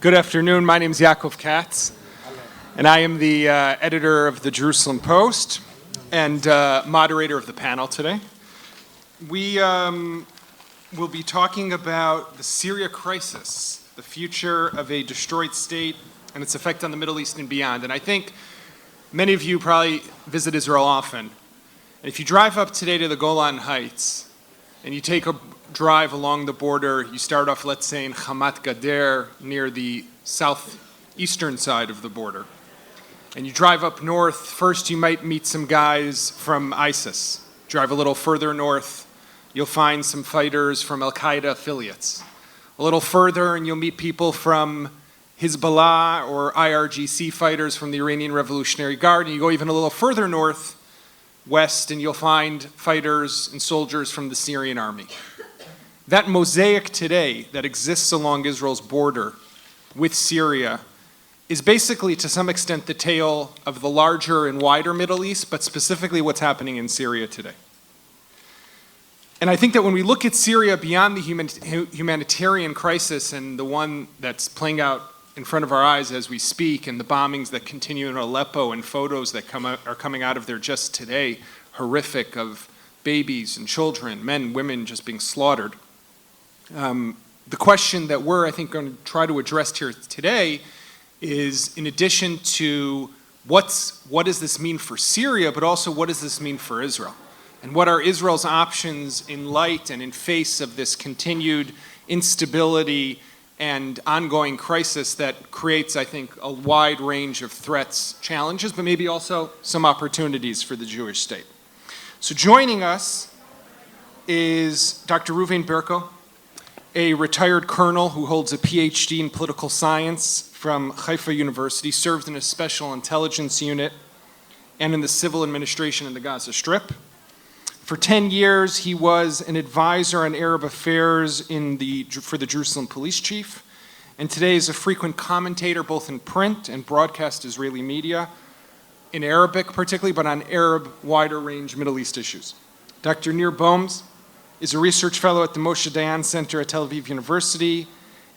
Good afternoon. My name is Yaakov Katz, and I am the editor of the Jerusalem Post and moderator of the panel today. We will be talking about the Syria crisis, the future of a destroyed state and its effect on the Middle East and beyond. And I think many of you probably visit Israel often. And if you drive up today to the Golan Heights and you take a drive along the border, you start off, let's say, in Hamat Gader, near the southeastern side of the border. And you drive up north, first you might meet some guys from ISIS. Drive a little further north, you'll find some fighters from Al-Qaeda affiliates. A little further and you'll meet people from Hezbollah or IRGC fighters from the Iranian Revolutionary Guard. And you go even a little further north, west, and you'll find fighters and soldiers from the Syrian army. That mosaic today that exists along Israel's border with Syria is basically, to some extent, the tale of the larger and wider Middle East, but specifically what's happening in Syria today. And I think that when we look at Syria beyond the humanitarian crisis and the one that's playing out in front of our eyes as we speak, and the bombings that continue in Aleppo and photos that are coming out of there just today, horrific, of babies and children, men, women just being slaughtered. The question that we're, I think, going to try to address here today is, in addition to what does this mean for Syria, but also what does this mean for Israel? And what are Israel's options in light and in face of this continued instability and ongoing crisis that creates, I think, a wide range of threats, challenges, but maybe also some opportunities for the Jewish state. So joining us is Dr. Reuven Berko, a retired colonel who holds a PhD in political science from Haifa University, served in a special intelligence unit and in the civil administration in the Gaza Strip. For 10 years, he was an advisor on Arab affairs for the Jerusalem police chief, and today is a frequent commentator both in print and broadcast Israeli media, in Arabic particularly, but on Arab wider range Middle East issues. Dr. Nir Bohms is a research fellow at the Moshe Dayan Center at Tel Aviv University,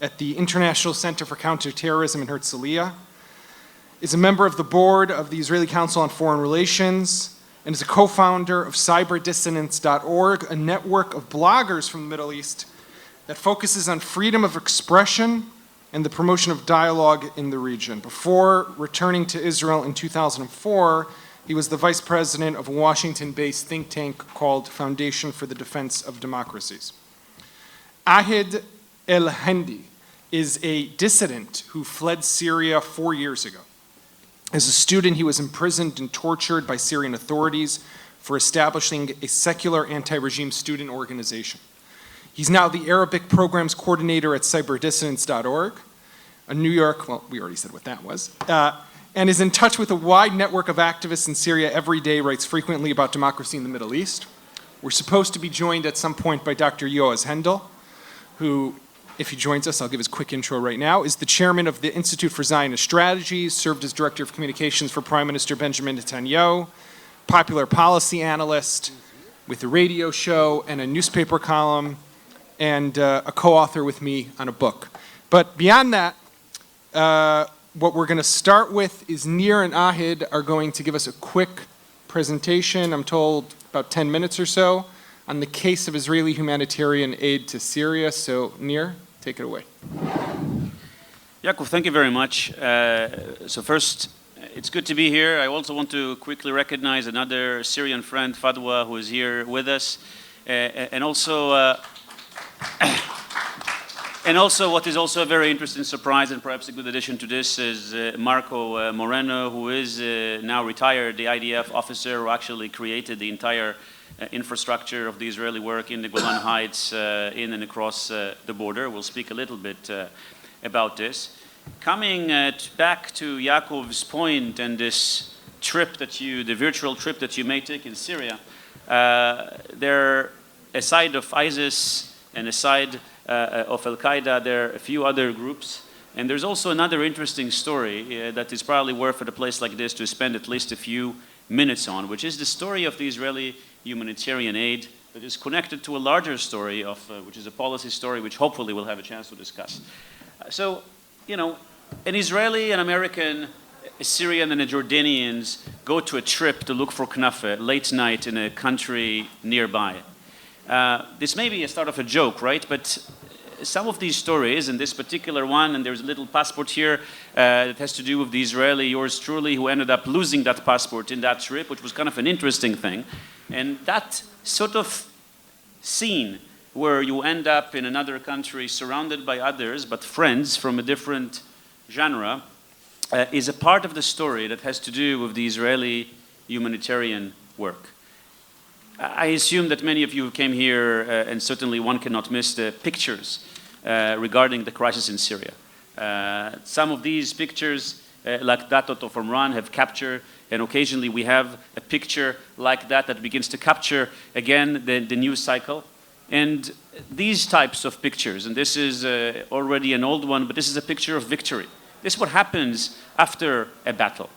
at the International Center for Counterterrorism in Herzliya, is a member of the board of the Israeli Council on Foreign Relations, and is a co-founder of cyberdissidents.org, a network of bloggers from the Middle East that focuses on freedom of expression and the promotion of dialogue in the region. Before returning to Israel in 2004, he was the vice president of a Washington-based think tank called Foundation for the Defense of Democracies. Atid El-Hendi is a dissident who fled Syria 4 years ago. As a student, he was imprisoned and tortured by Syrian authorities for establishing a secular anti-regime student organization. He's now the Arabic programs coordinator at cyberdissidents.org, a New York, well, we already said what that was, and is in touch with a wide network of activists in Syria every day, writes frequently about democracy in the Middle East. We're supposed to be joined at some point by Dr. Yoav Hendel, who, if he joins us, I'll give his quick intro right now, is the chairman of the Institute for Zionist Strategies, served as director of communications for Prime Minister Benjamin Netanyahu, popular policy analyst with a radio show and a newspaper column, and a co-author with me on a book. But beyond that, what we're going to start with is Nir and Atid are going to give us a quick presentation, I'm told about 10 minutes or so, on the case of Israeli humanitarian aid to Syria. So Nir, take it away. Yaakov, thank you very much. So first, it's good to be here. I also want to quickly recognize another Syrian friend, Fadwa, who is here with us. And also what is also a very interesting surprise and perhaps a good addition to this is Marco Moreno, who is now retired, the IDF officer who actually created the entire infrastructure of the Israeli work in the Golan Heights, in and across the border. We'll speak a little bit about this. Coming back to Yaakov's point and this trip the virtual trip that you may take in Syria, there, aside of ISIS and aside of Al-Qaeda, there are a few other groups. And there's also another interesting story that is probably worth at a place like this to spend at least a few minutes on, which is the story of the Israeli humanitarian aid that is connected to a larger story of, which is a policy story, which hopefully we'll have a chance to discuss. So you know, an Israeli, an American, a Syrian, and a Jordanians go to a trip to look for knafe late night in a country nearby. This may be a start of a joke, right? But some of these stories, and this particular one, and there's a little passport here that has to do with the Israeli, yours truly, who ended up losing that passport in that trip, which was kind of an interesting thing. And that sort of scene where you end up in another country surrounded by others, but friends from a different genre, is a part of the story that has to do with the Israeli humanitarian work. I assume that many of you came here, and certainly one cannot miss the pictures regarding the crisis in Syria. Some of these pictures, like that of Omran, have captured, and occasionally we have a picture like that begins to capture, again, the news cycle. And these types of pictures, and this is already an old one, but this is a picture of victory. This is what happens after a battle.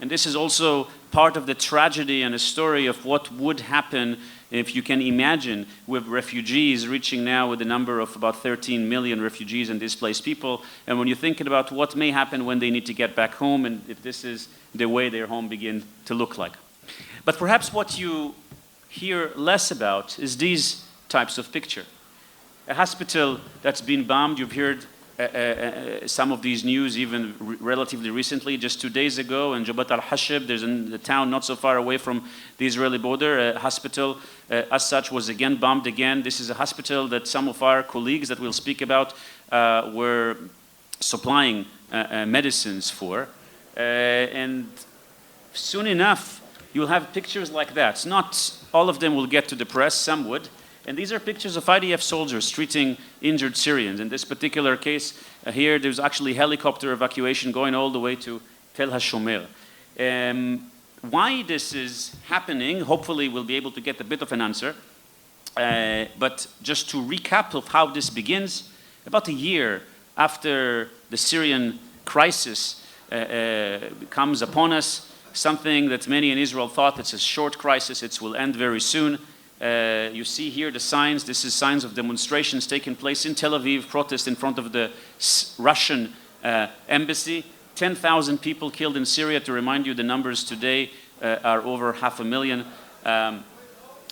And this is also part of the tragedy and a story of what would happen if you can imagine with refugees reaching now with a number of about 13 million refugees and displaced people. And when you're thinking about what may happen when they need to get back home and if this is the way their home begin to look like. But perhaps what you hear less about is these types of picture. A hospital that's been bombed, you've heard some of these news even relatively recently, just 2 days ago in Jabhat al-Hashib, there's a town not so far away from the Israeli border, a hospital as such was again bombed again. This is a hospital that some of our colleagues that we'll speak about were supplying medicines for. And soon enough, you'll have pictures like that. Not all of them will get to the press, some would. And these are pictures of IDF soldiers treating injured Syrians. In this particular case here, there's actually helicopter evacuation going all the way to Tel HaShomer. Why this is happening, hopefully we'll be able to get a bit of an answer. But just to recap of how this begins, about a year after the Syrian crisis comes upon us, something that many in Israel thought it's a short crisis, it will end very soon. You see here the signs. This is signs of demonstrations taking place in Tel Aviv, protest in front of the Russian embassy. 10,000 people killed in Syria. To remind you, the numbers today are over 500,000.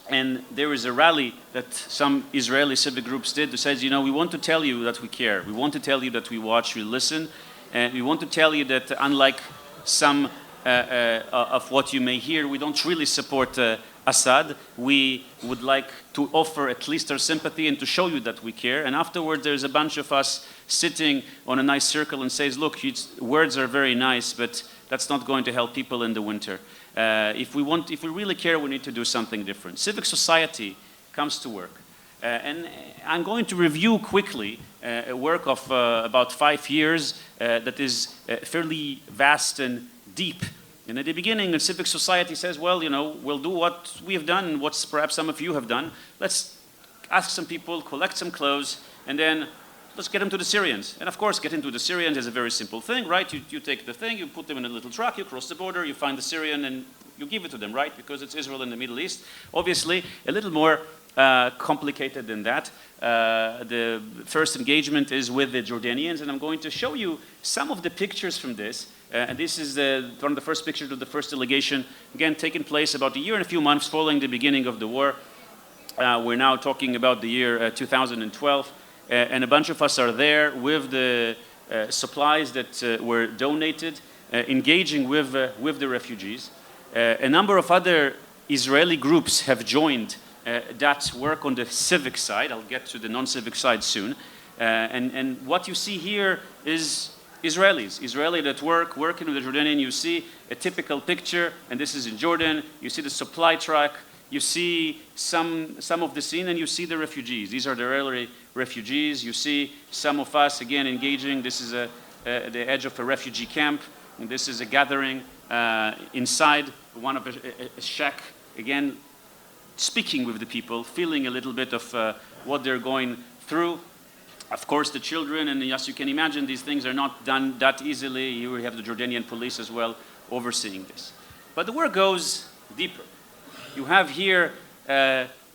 And there is a rally that some Israeli civic groups did that says, you know, we want to tell you that we care. We want to tell you that we watch, we listen. And we want to tell you that unlike some of what you may hear, we don't really support Assad. We would like to offer at least our sympathy and to show you that we care. And afterward, there's a bunch of us sitting on a nice circle and says, look, words are very nice, but that's not going to help people in the winter. If we really care, we need to do something different. Civic Society comes to work. And I'm going to review quickly a work of about 5 years that is fairly vast and deep. And at the beginning, the Civic Society says, well, you know, we'll do what we have done, what perhaps some of you have done. Let's ask some people, collect some clothes, and then let's get them to the Syrians. And of course, getting to the Syrians is a very simple thing, right? You take the thing, you put them in a little truck, you cross the border, you find the Syrian, and you give it to them, right? Because it's Israel in the Middle East. Obviously, a little more complicated than that. The first engagement is with the Jordanians, and I'm going to show you some of the pictures from this. And this is one of the first pictures of the first delegation, again, taking place about a year and a few months following the beginning of the war. We're now talking about the year 2012, and a bunch of us are there with the supplies that were donated, engaging with the refugees. A number of other Israeli groups have joined that work on the civic side. I'll get to the non-civic side soon. And what you see here is Israeli that working with the Jordanian. You see a typical picture, and this is in Jordan. You see the supply truck. You see some of the scene, and you see the refugees. These are the Israeli refugees. You see some of us, again, engaging. This is the edge of a refugee camp, and this is a gathering inside one of a shack, again, speaking with the people, feeling a little bit of what they're going through. Of course, the children, and as you can imagine, these things are not done that easily. You have the Jordanian police as well overseeing this. But the work goes deeper. You have here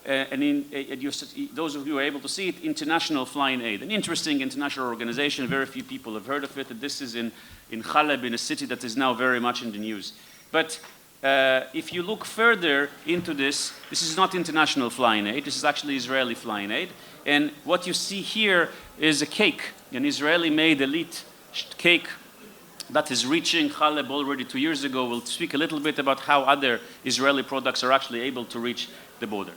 those of you who are able to see it, International Flying Aid, an interesting international organization. Very few people have heard of it. And this is in Haleb, in a city that is now very much in the news. But if you look further into this, this is not International Flying Aid. This is actually Israeli Flying Aid. And what you see here is a cake, an Israeli-made elite cake that is reaching Haleb already 2 years ago. We'll speak a little bit about how other Israeli products are actually able to reach the border.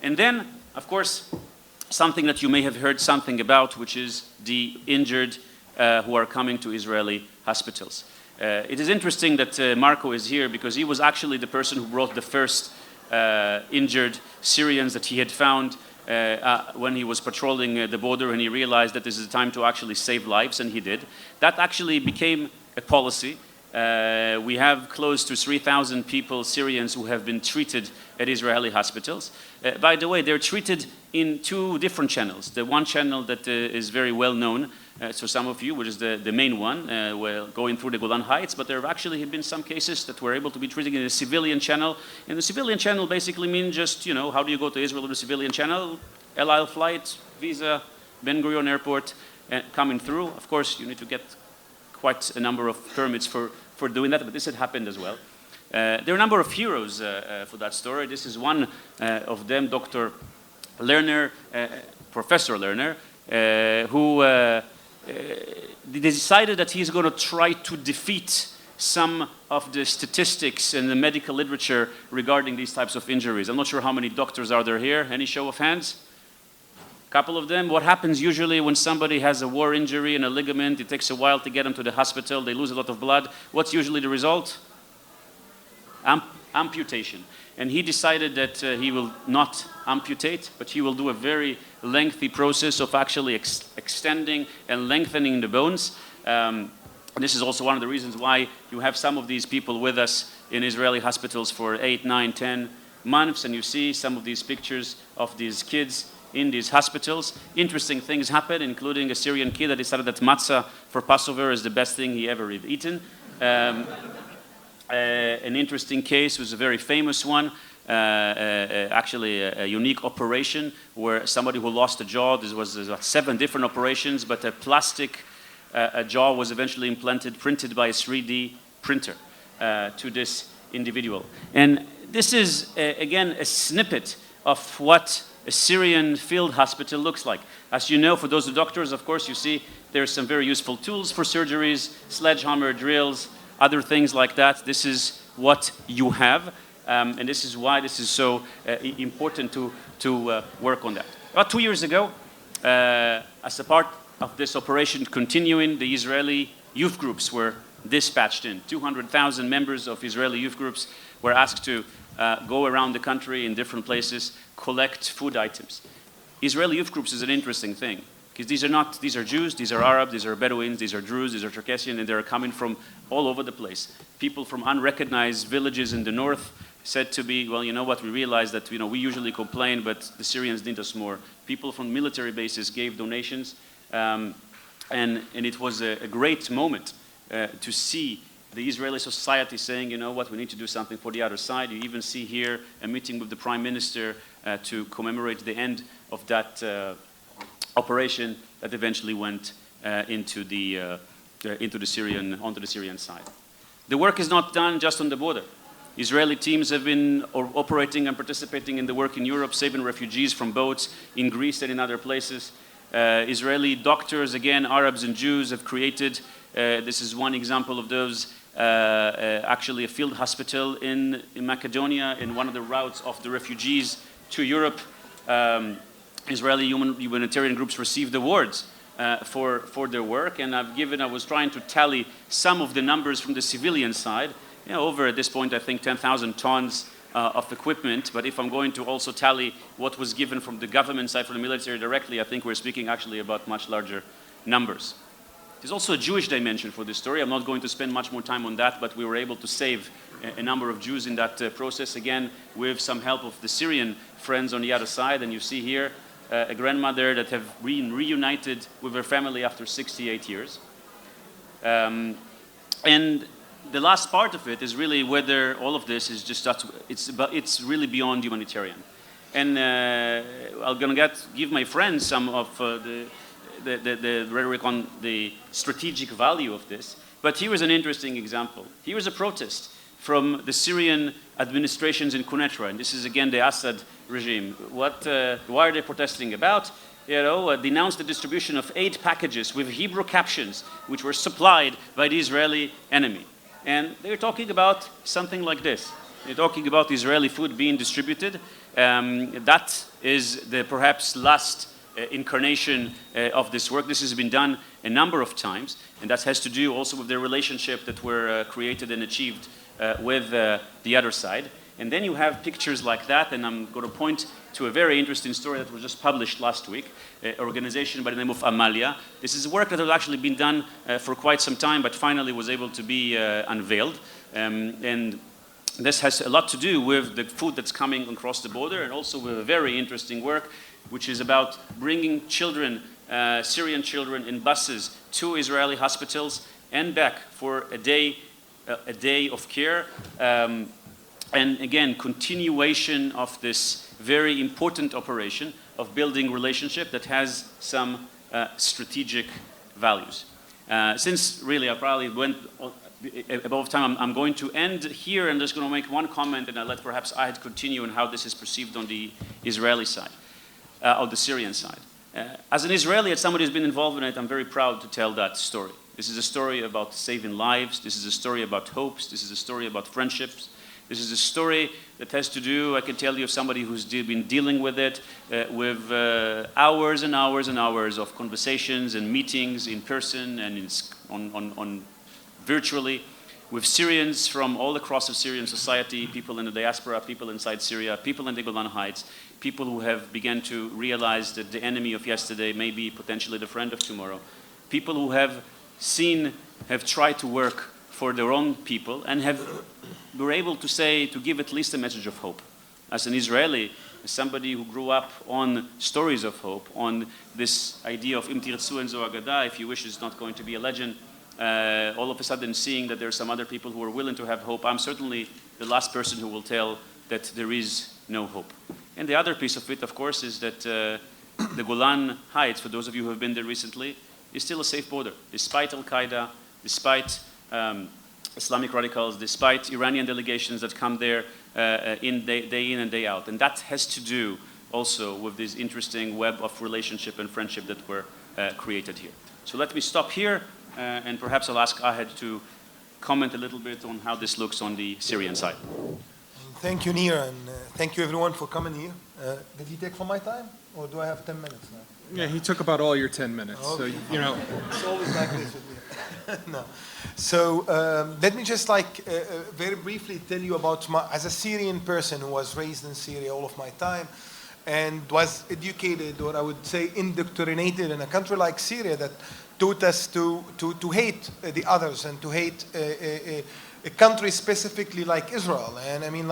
And then, of course, something that you may have heard something about, which is the injured who are coming to Israeli hospitals. It is interesting that Marco is here because he was actually the person who brought the first injured Syrians that he had found when he was patrolling the border, and he realized that this is a time to actually save lives, and he did. That actually became a policy. We have close to 3,000 people, Syrians, who have been treated at Israeli hospitals. By the way, they're treated in 2 different channels. The one channel that is very well known to some of you, which is the main one, going through the Golan Heights, but there have actually been some cases that were able to be treated in a civilian channel. And the civilian channel basically means just, how do you go to Israel with a civilian channel? El Al flight, visa, Ben Gurion Airport, coming through. Of course, you need to get quite a number of permits for doing that, but this had happened as well. There are a number of heroes for that story. This is one of them, Dr. Lerner, Professor Lerner, who decided that he's going to try to defeat some of the statistics in the medical literature regarding these types of injuries. I'm not sure how many doctors are there here. Any show of hands? Couple of them. What happens usually when somebody has a war injury and a ligament, it takes a while to get them to the hospital, they lose a lot of blood. What's usually the result? Amputation. And he decided that he will not amputate, but he will do a very lengthy process of actually extending and lengthening the bones. This is also one of the reasons why you have some of these people with us in Israeli hospitals for 8, 9, 10 months, and you see some of these pictures of these kids in these hospitals. Interesting things happen, including a Syrian kid that decided that matzah for Passover is the best thing he ever eaten. An interesting case was a very famous one, actually a unique operation where somebody who lost a jaw, this was 7 different operations, but a plastic jaw was eventually printed by a 3D printer to this individual. And this is, again, a snippet of what a Syrian field hospital looks like. As you know, for those doctors, of course, you see there's some very useful tools for surgeries, sledgehammer drills, other things like that. This is what you have, and this is why this is so important to work on that. About 2 years ago, as a part of this operation continuing, the Israeli youth groups were dispatched in. 200,000 members of Israeli youth groups were asked to go around the country in different places, collect food items. Israeli youth groups is an interesting thing, because these are Jews, these are Arabs, these are Bedouins, these are Druze, these are Circassian, and they're coming from all over the place. People from unrecognized villages in the north said to be, well, you know what, we realized that we usually complain, but the Syrians need us more. People from military bases gave donations, and it was a great moment to see the Israeli society saying, you know what, we need to do something for the other side. You even see here a meeting with the prime minister to commemorate the end of that operation that eventually went onto the Syrian side. The work is not done just on the border. Israeli teams have been operating and participating in the work in Europe, saving refugees from boats in Greece and in other places. Israeli doctors, again, Arabs and Jews, have created, this is one example of those, actually a field hospital in Macedonia, in one of the routes of the refugees to Europe. Israeli humanitarian groups received awards for their work, and I was trying to tally some of the numbers from the civilian side. Over at this point, I think 10,000 tons of equipment, but if I'm going to also tally what was given from the government side, from the military directly, I think we're speaking actually about much larger numbers. There's also a Jewish dimension for this story. I'm not going to spend much more time on that, but we were able to save a number of Jews in that process, again, with some help of the Syrian friends on the other side. And you see here a grandmother that have been reunited with her family after 68 years. And the last part of it is really whether all of this is just, it's really beyond humanitarian. And I'm going to give my friends some of the rhetoric on the strategic value of this. But here is an interesting example. Here is a protest from the Syrian administrations in Quneitra, and this is again the Assad regime. Why are they protesting about? Denounced the distribution of 8 packages with Hebrew captions, which were supplied by the Israeli enemy. And they're talking about something like this. They're talking about Israeli food being distributed. That is the perhaps last incarnation of this work. This has been done a number of times, and that has to do also with the relationship that were created and achieved with the other side. And then you have pictures like that, and I'm going to point to a very interesting story that was just published last week, an organization by the name of Amalia. This is work that has actually been done for quite some time, but finally was able to be unveiled. And this has a lot to do with the food that's coming across the border, and also with a very interesting work, which is about bringing children, Syrian children, in buses to Israeli hospitals and back for a day of care. And again, continuation of this very important operation of building relationship that has some strategic values. Since really I probably went above time, I'm going to end here and just going to make one comment, and I'll let perhaps Atid continue on how this is perceived on the Israeli side, or the Syrian side. As an Israeli, as somebody who's been involved in it, I'm very proud to tell that story. This is a story about saving lives. This is a story about hopes. This is a story about friendships. This is a story that has to do, I can tell you, of somebody who's been dealing with it, with hours and hours and hours of conversations and meetings in person and on virtually, with Syrians from all across the Syrian society, people in the diaspora, people inside Syria, people in the Golan Heights, people who have begun to realize that the enemy of yesterday may be potentially the friend of tomorrow, people who have tried to work for their own people and were able to give at least a message of hope. As an Israeli, as somebody who grew up on stories of hope, on this idea of Im Tirtzu and Zo Agada, if you wish, is not going to be a legend, all of a sudden seeing that there are some other people who are willing to have hope, I'm certainly the last person who will tell that there is no hope. And the other piece of it, of course, is that the Golan Heights, for those of you who have been there recently, is still a safe border, despite Al-Qaeda, despite Islamic radicals, despite Iranian delegations that come there day in and day out. And that has to do also with this interesting web of relationship and friendship that were created here. So let me stop here, and perhaps I'll ask Atid to comment a little bit on how this looks on the Syrian side. Thank you, Nir, and thank you everyone for coming here. Did he take from my time, or do I have 10 minutes now? Yeah, he took about all your 10 minutes, so, you know. It's always like this with me. No. So let me just very briefly tell you about as a Syrian person who was raised in Syria all of my time and was educated, or I would say indoctrinated, in a country like Syria that taught us to hate the others and to hate a country specifically like Israel. And I mean,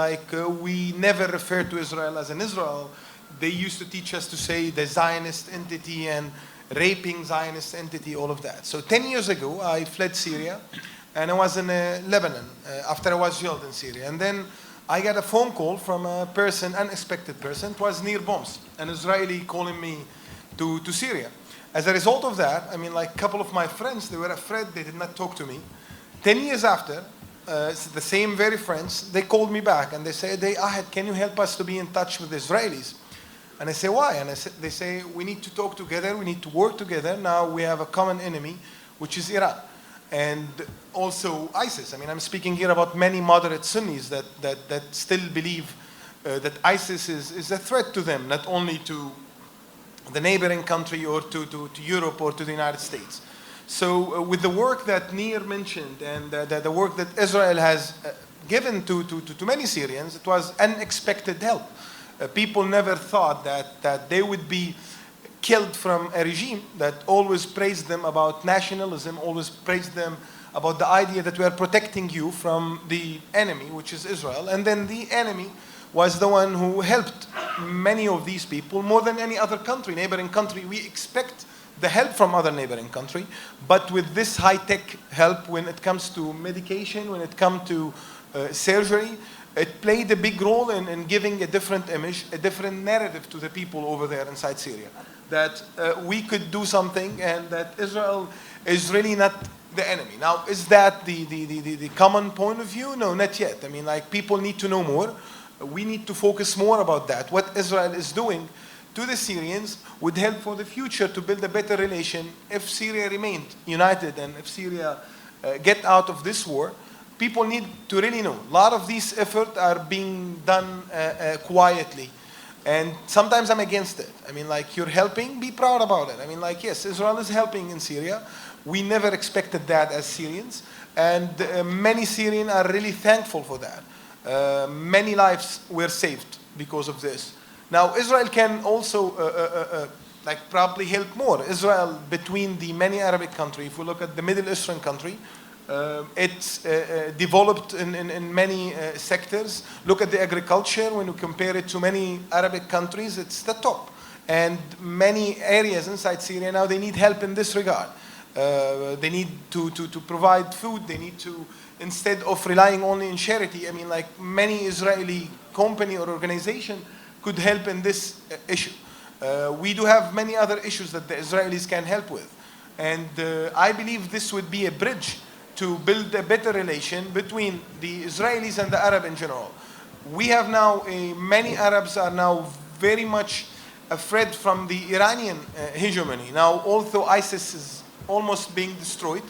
we never refer to Israel as an Israel. They used to teach us to say the Zionist entity and raping Zionist entity, all of that. So 10 years ago, I fled Syria, and I was in Lebanon after I was jailed in Syria. And then I got a phone call from a person, unexpected person. It was Nir Boms, an Israeli calling me to Syria. As a result of that, I mean, a couple of my friends, they were afraid, they did not talk to me. 10 years after, the same very friends, they called me back and they said, Atid, can you help us to be in touch with the Israelis? And I say, why? And they say, we need to talk together, we need to work together. Now we have a common enemy, which is Iran. And also ISIS. I mean, I'm speaking here about many moderate Sunnis that still believe that ISIS is a threat to them, not only to the neighboring country or to Europe or to the United States. So with the work that Nir mentioned and the work that Israel has given to many Syrians, it was unexpected help. People never thought that they would be killed from a regime that always praised them about nationalism, always praised them about the idea that we are protecting you from the enemy, which is Israel. And then the enemy was the one who helped many of these people more than any other country, neighboring country. We expect the help from other neighboring country, but with this high-tech help when it comes to medication, when it comes to surgery, it played a big role in giving a different image, a different narrative to the people over there inside Syria. That we could do something and that Israel is really not the enemy. Now, is that the common point of view? No, not yet. I mean, like, people need to know more. We need to focus more about that. What Israel is doing to the Syrians would help for the future to build a better relation if Syria remained united and if Syria get out of this war. People need to really know. A lot of these efforts are being done quietly. And sometimes I'm against it. I mean, like, you're helping, be proud about it. I mean, like, yes, Israel is helping in Syria. We never expected that as Syrians. And many Syrians are really thankful for that. Many lives were saved because of this. Now, Israel can also like probably help more. Israel, between the many Arabic countries, if we look at the Middle Eastern country, it's developed in many sectors. Look at the agriculture. When you compare it to many Arabic countries, it's the top. And many areas inside Syria now, they need help in this regard. They need to provide food. They need to, instead of relying only on charity, I mean, like, many Israeli company or organization could help in this issue. We do have many other issues that the Israelis can help with. And I believe this would be a bridge to build a better relation between the Israelis and the Arab in general. We have now, many Arabs are now very much afraid from the Iranian hegemony. Now, although ISIS is almost being destroyed,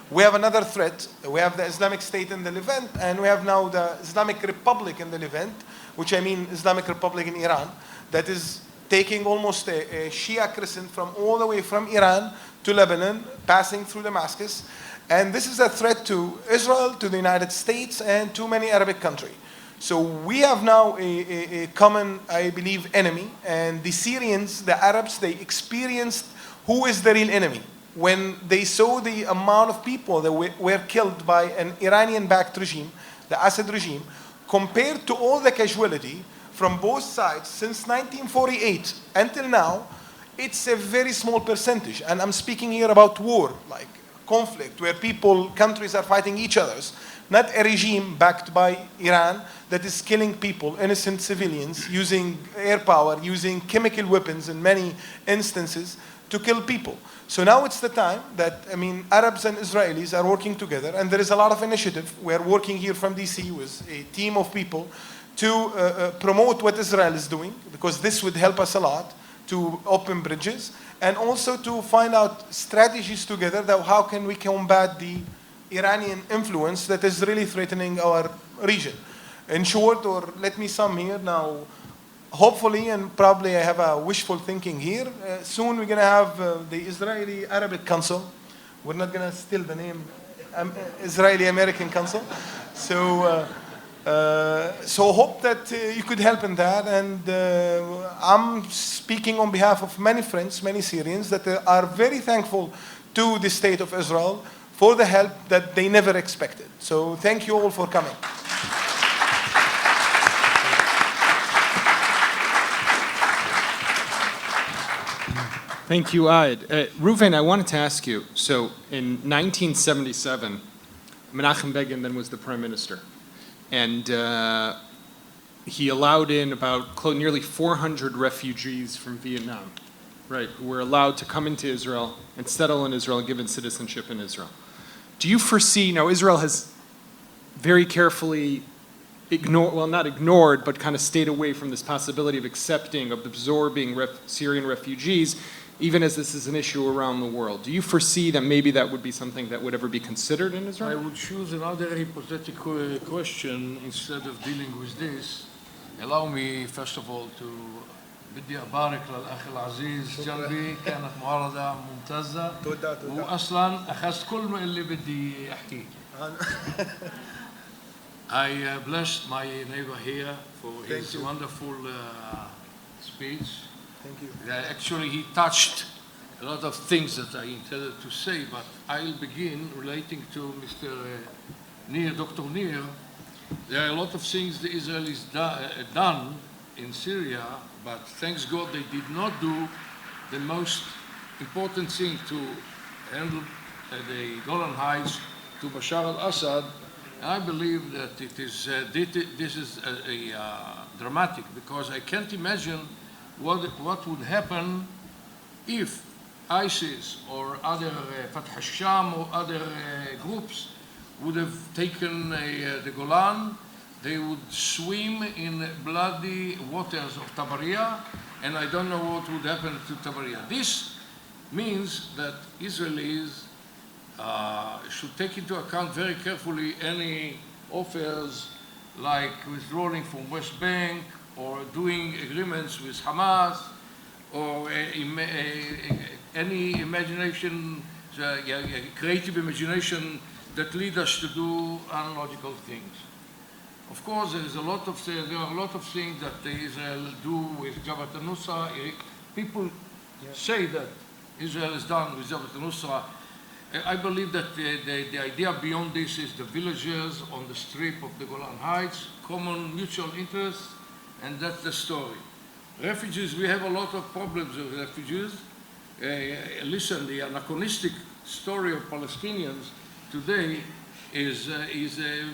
we have another threat. We have the Islamic State in the Levant, and we have now the Islamic Republic in the Levant, which I mean Islamic Republic in Iran, that is taking almost a Shia crescent from all the way from Iran to Lebanon, passing through Damascus. And this is a threat to Israel, to the United States, and to many Arabic countries. So we have now a common, I believe, enemy. And the Syrians, the Arabs, they experienced who is the real enemy. When they saw the amount of people that were killed by an Iranian-backed regime, the Assad regime, compared to all the casualty from both sides since 1948 until now, it's a very small percentage. And I'm speaking here about war, like conflict, where countries are fighting each other, not a regime backed by Iran that is killing people, innocent civilians, using air power, using chemical weapons in many instances to kill people. So now it's the time that, I mean, Arabs and Israelis are working together, and there is a lot of initiative. We are working here from DC with a team of people to promote what Israel is doing, because this would help us a lot to open bridges, and also to find out strategies together that how can we combat the Iranian influence that is really threatening our region. In short, or let me sum here now, hopefully, and probably I have a wishful thinking here, soon we're going to have the Israeli Arabic Council. We're not going to steal the name, Israeli American Council. So hope that you could help in that. And I'm speaking on behalf of many friends, many Syrians, that are very thankful to the state of Israel for the help that they never expected. So thank you all for coming. Thank you, Atid. Reuven, I wanted to ask you, so in 1977, Menachem Begin then was the prime minister, and he allowed in about nearly 400 refugees from Vietnam, right, who were allowed to come into Israel and settle in Israel and given citizenship in Israel. Do you foresee, now Israel has very carefully not ignored, but kind of stayed away from this possibility of absorbing Syrian refugees, even as this is an issue around the world. Do you foresee that maybe that would be something that would ever be considered in Israel? I would choose another hypothetical question instead of dealing with this. Allow me, first of all, to بدي أبارك للأخ العزيز جنبي كانت معارضة ممتازة وأصلاً أخذت كل اللي بدي أحكيه. I blessed my neighbor here for his wonderful speech. Thank you. Actually, he touched a lot of things that I intended to say, but I'll begin relating to Mr. Nir, Dr. Nir. There are a lot of things the Israelis done in Syria, but thanks God they did not do the most important thing to handle the Golan Heights to Bashar al-Assad And I believe that it is, this is dramatic, because I can't imagine what would happen if ISIS or other Fatah al-Sham or other groups would have taken the Golan. They would swim in bloody waters of Tabaria, and I don't know what would happen to Tabaria. This means that Israelis should take into account very carefully any offers like withdrawing from West Bank or doing agreements with Hamas or any imagination, creative imagination that lead us to do unlogical things. Of course, there are a lot of things that Israel do with Jabhat al-Nusra. People say that Israel is done with Jabhat al-Nusra. I believe that the idea beyond this is the villages on the strip of the Golan Heights, common mutual interests, and that's the story. Refugees, we have a lot of problems with refugees. Listen, the anachronistic story of Palestinians today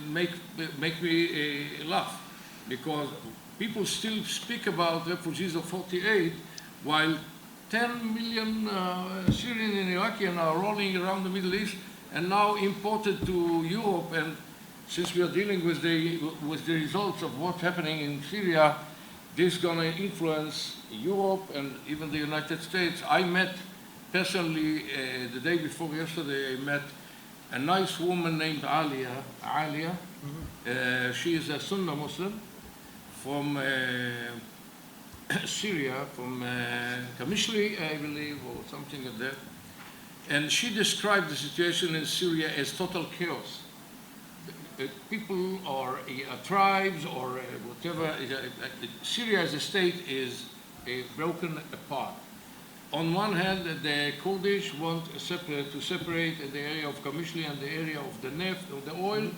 make me laugh, because people still speak about refugees of 48 while 10 million Syrian and Iraqi are rolling around the Middle East and now imported to Europe. And since we are dealing with the results of what's happening in Syria, this is going to influence Europe and even the United States. I met personally the day before yesterday, I met a nice woman named Alia. She is a Sunni Muslim from Syria, from Kamishli, I believe, or something like that. And she described the situation in Syria as total chaos. People or tribes or whatever, Syria as a state is broken apart. On one hand, the Kurdish want to separate the area of Kamishli and the area of the neft, of the oil.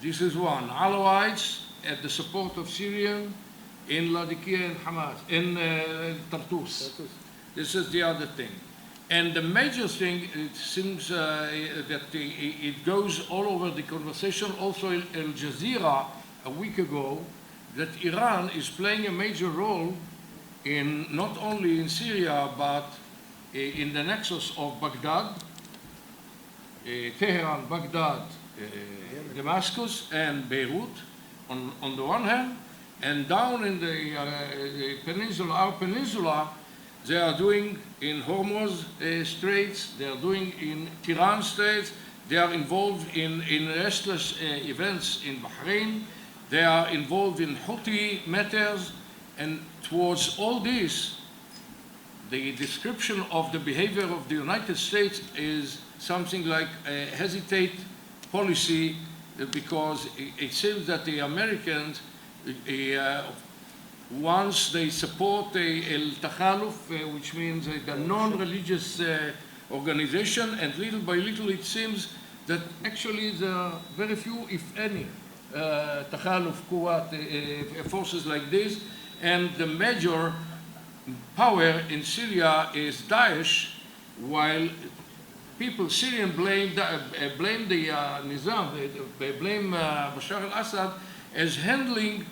This is one. Alawites, at the support of Syrian, in Ladikia and Hamas, in Tartus. This is the other thing. And the major thing, it seems that it goes all over the conversation, also in Al Jazeera a week ago, that Iran is playing a major role in not only in Syria, but in the nexus of Baghdad, Tehran, Baghdad, Damascus, and Beirut on the one hand, and down in the peninsula, our peninsula, they are doing in Hormuz Straits, they are doing in Tiran Straits, they are involved in restless events in Bahrain, they are involved in Houthi matters, and towards all this, the description of the behavior of the United States is something like a hesitate policy, because it seems that the Americans, once they support El Takhaluf, which means the non-religious organization, and little by little it seems that actually there are very few, if any, Takhaluf, Kuwait, forces like this, and the major power in Syria is Daesh, while people, Syrian blame the Nizam, they blame Bashar al-Assad as handling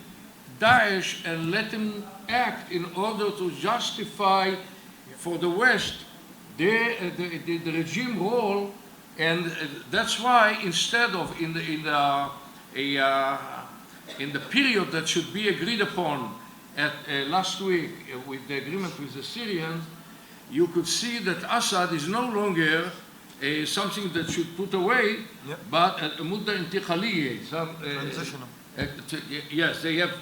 Daesh and let him act in order to justify for the West the regime role, and that's why instead of in the period that should be agreed upon at last week with the agreement with the Syrians, you could see that Assad is no longer something that should put away, but a mudda intiqaliyya, transitional. Yes, they have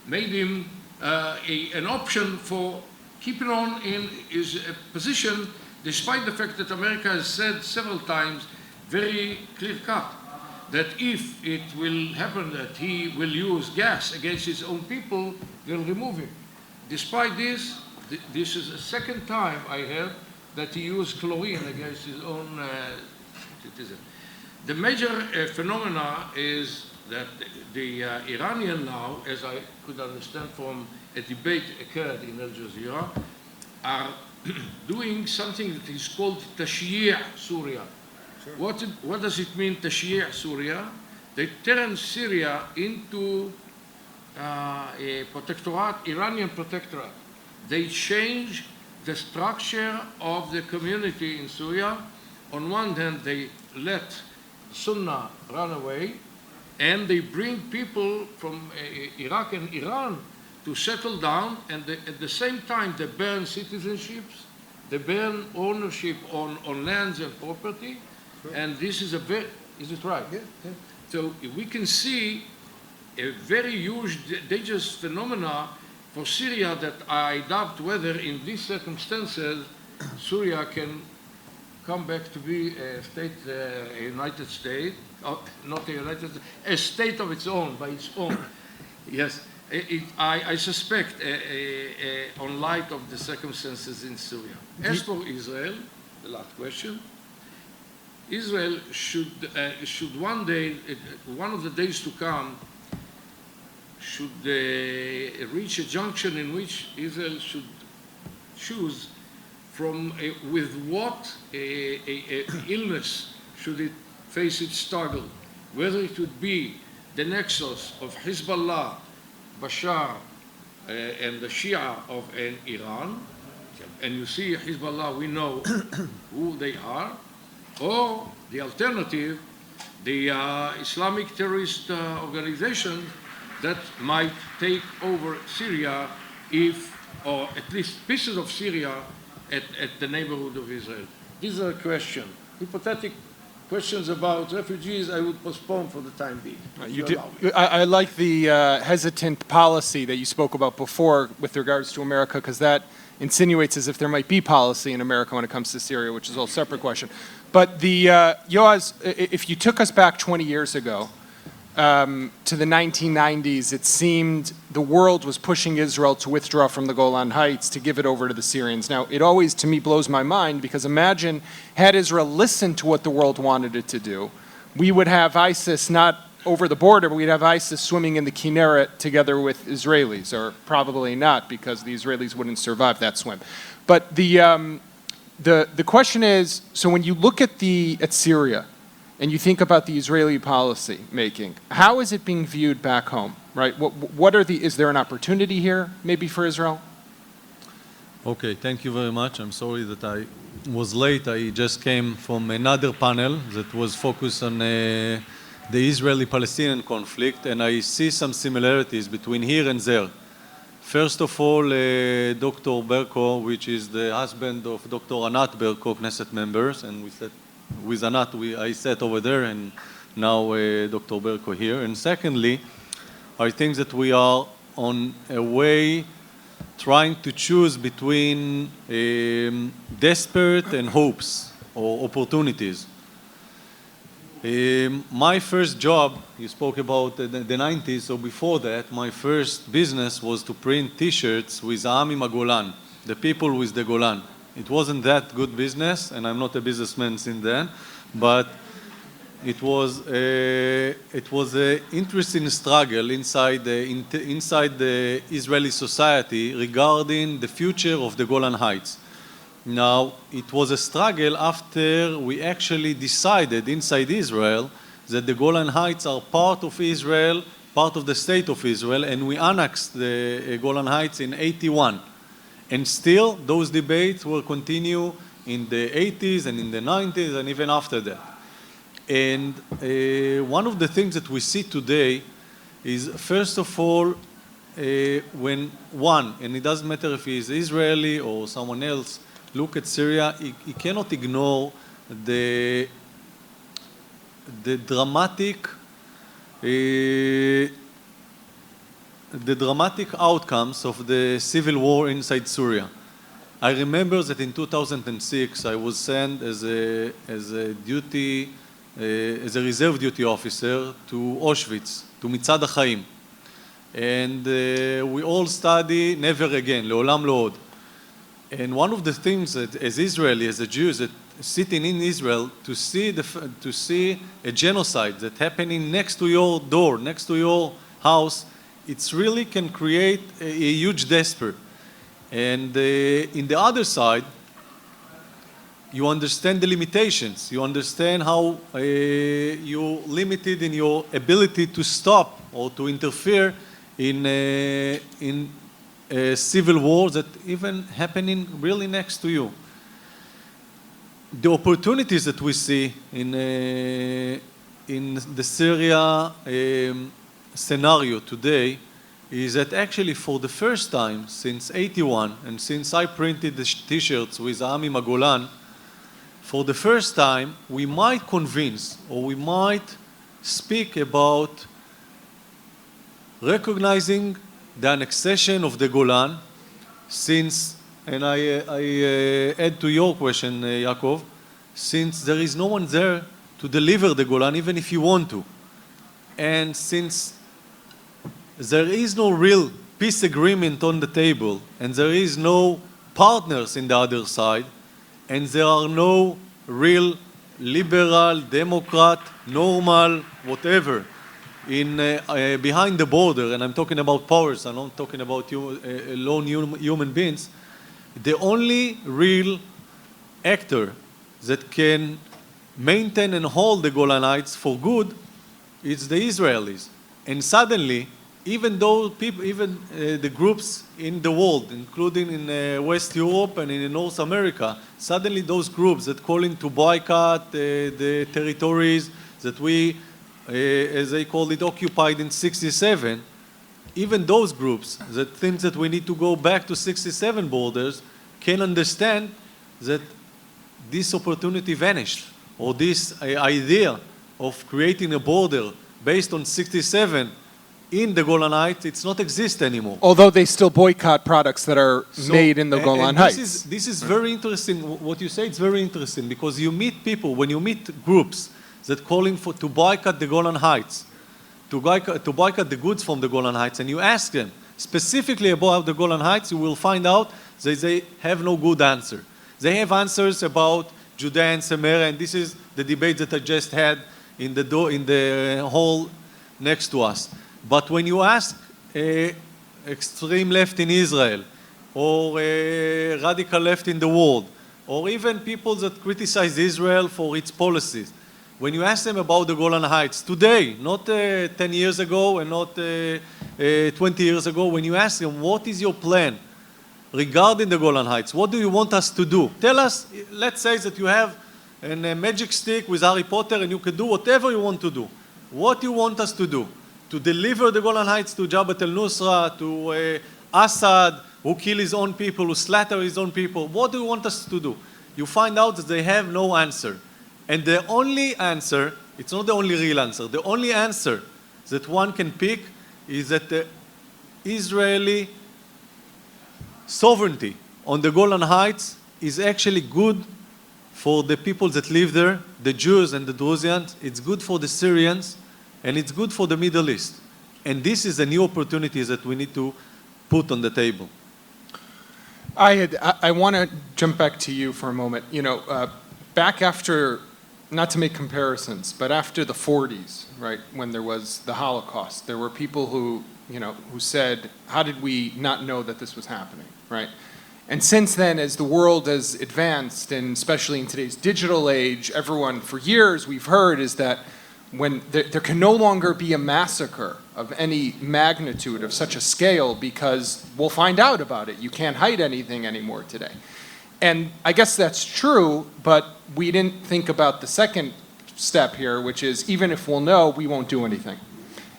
made him an option for keeping on in his position, despite the fact that America has said several times, very clear-cut, that if it will happen that he will use gas against his own people, they'll remove him. Despite this, this is the second time I heard that he used chlorine against his own citizens. The major phenomena is that the Iranian now, as I could understand from a debate occurred in Al Jazeera, are doing something that is called Tashyi' Syria. Sure. What does it mean, Tashyi' Syria? they turned Syria into a protectorate, Iranian protectorate. They changed the structure of the community in Syria. On one hand, they let Sunnah run away, and they bring people from Iraq and Iran to settle down, and at the same time, they burn citizenships, they burn ownership on lands and property, and this is a very, is it right? Yeah, yeah. So we can see a very huge, dangerous phenomena for Syria that I doubt whether in these circumstances Syria can come back to be a state, a United States, not a United States, a state of its own, by its own. Yes, I suspect, on light of the circumstances in Syria. As for Israel, the last question, Israel should one day, one of the days to come, should reach a junction in which Israel should choose from with what illness should it face its struggle, whether it would be the nexus of Hezbollah, Bashar, and the Shia of Iran, and you see Hezbollah, we know who they are, or the alternative, the Islamic terrorist organization that might take over Syria if, or at least pieces of Syria at the neighborhood of Israel. These are questions. Hypothetical questions about refugees I would postpone for the time being. I like the hesitant policy that you spoke about before with regards to America, because that insinuates as if there might be policy in America when it comes to Syria, which is a whole separate question. But the, Yoav, if you took us back 20 years ago, to the 1990s, it seemed the world was pushing Israel to withdraw from the Golan Heights to give it over to the Syrians. Now, it always, to me, blows my mind, because imagine, had Israel listened to what the world wanted it to do, we would have ISIS not over the border, but we'd have ISIS swimming in the Kinneret together with Israelis, or probably not, because the Israelis wouldn't survive that swim. But the question is, so when you look at Syria, and you think about the Israeli policy making, how is it being viewed back home, right? Is there an opportunity here, maybe for Israel? Okay, thank you very much. I'm sorry that I was late. I just came from another panel that was focused on the Israeli-Palestinian conflict, and I see some similarities between here and there. First of all, Dr. Berko, which is the husband of Dr. Anat Berko, Knesset members, and we said, with Anat, I sat over there, and now Dr. Berko here. And secondly, I think that we are on a way trying to choose between desperate and hopes or opportunities. My first job, you spoke about the 90s, so before that, my first business was to print T-shirts with Ami Magolan, the people with the Golan. It wasn't that good business, and I'm not a businessman since then, but it was an interesting struggle inside the Israeli society regarding the future of the Golan Heights. Now, it was a struggle after we actually decided inside Israel that the Golan Heights are part of Israel, part of the state of Israel, and we annexed the Golan Heights in '81. And still, those debates will continue in the 80s and in the 90s and even after that. And one of the things that we see today is, first of all, when one, and it doesn't matter if he is Israeli or someone else, look at Syria, he cannot ignore the dramatic outcomes of the civil war inside Syria. I remember that in 2006 I was sent as a reserve duty officer to Auschwitz, to Mitzad HaChaim. And we all study never again, לעולם לא עוד. And one of the things that as Israeli, as a Jew, that sitting in Israel, to see a genocide that happening next to your door, next to your house, it really can create a huge despair. And in the other side, you understand the limitations. You understand how you limited in your ability to stop or to interfere in civil wars that even happening really next to you. The opportunities that we see in the Syria scenario today is that actually for the first time since '81 and since I printed the t-shirts with Ami Magolan, for the first time we might convince or we might speak about recognizing the annexation of the Golan since, and I add to your question, Yaakov, since there is no one there to deliver the Golan even if you want to. And since there is no real peace agreement on the table, and there is no partners in the other side, and there are no real liberal, democrat, normal, whatever, behind the border, and I'm talking about powers, I'm not talking about lone human beings, the only real actor that can maintain and hold the Golan Heights for good is the Israelis. And suddenly, even though people, the groups in the world, including in West Europe and in North America, suddenly those groups that calling to boycott the territories that we, as they call it, occupied in '67, even those groups that think that we need to go back to '67 borders can understand that this opportunity vanished, or this idea of creating a border based on '67 in the Golan Heights, it's not exist anymore. Although they still boycott products that are made in the Golan Heights. This is very interesting. What you say is very interesting because you meet people, when you meet groups that calling to boycott the Golan Heights, to boycott the goods from the Golan Heights, and you ask them specifically about the Golan Heights, you will find out that they have no good answer. They have answers about Judea and Samaria, and this is the debate that I just had in the hall next to us. But when you ask extreme left in Israel, or radical left in the world, or even people that criticize Israel for its policies, when you ask them about the Golan Heights today, not 10 years ago and not 20 years ago, when you ask them, what is your plan regarding the Golan Heights? What do you want us to do? Tell us, let's say that you have a magic stick with Harry Potter and you can do whatever you want to do. What do you want us to do? To deliver the Golan Heights to Jabhat al-Nusra, to Assad, who kill his own people, who slaughter his own people. What do you want us to do? You find out that they have no answer. And the only answer, it's not the only real answer, the only answer that one can pick is that the Israeli sovereignty on the Golan Heights is actually good for the people that live there, the Jews and the Druzians. It's good for the Syrians, and it's good for the Middle East. And this is a new opportunity that we need to put on the table. I want to jump back to you for a moment. You know, back after, not to make comparisons, but after the 40s, right, when there was the Holocaust, there were people who, you know, who said, how did we not know that this was happening, right? And since then, as the world has advanced, and especially in today's digital age, everyone, for years, we've heard is that when there can no longer be a massacre of any magnitude of such a scale because we'll find out about it. You can't hide anything anymore today. And I guess that's true, but we didn't think about the second step here, which is even if we'll know, we won't do anything.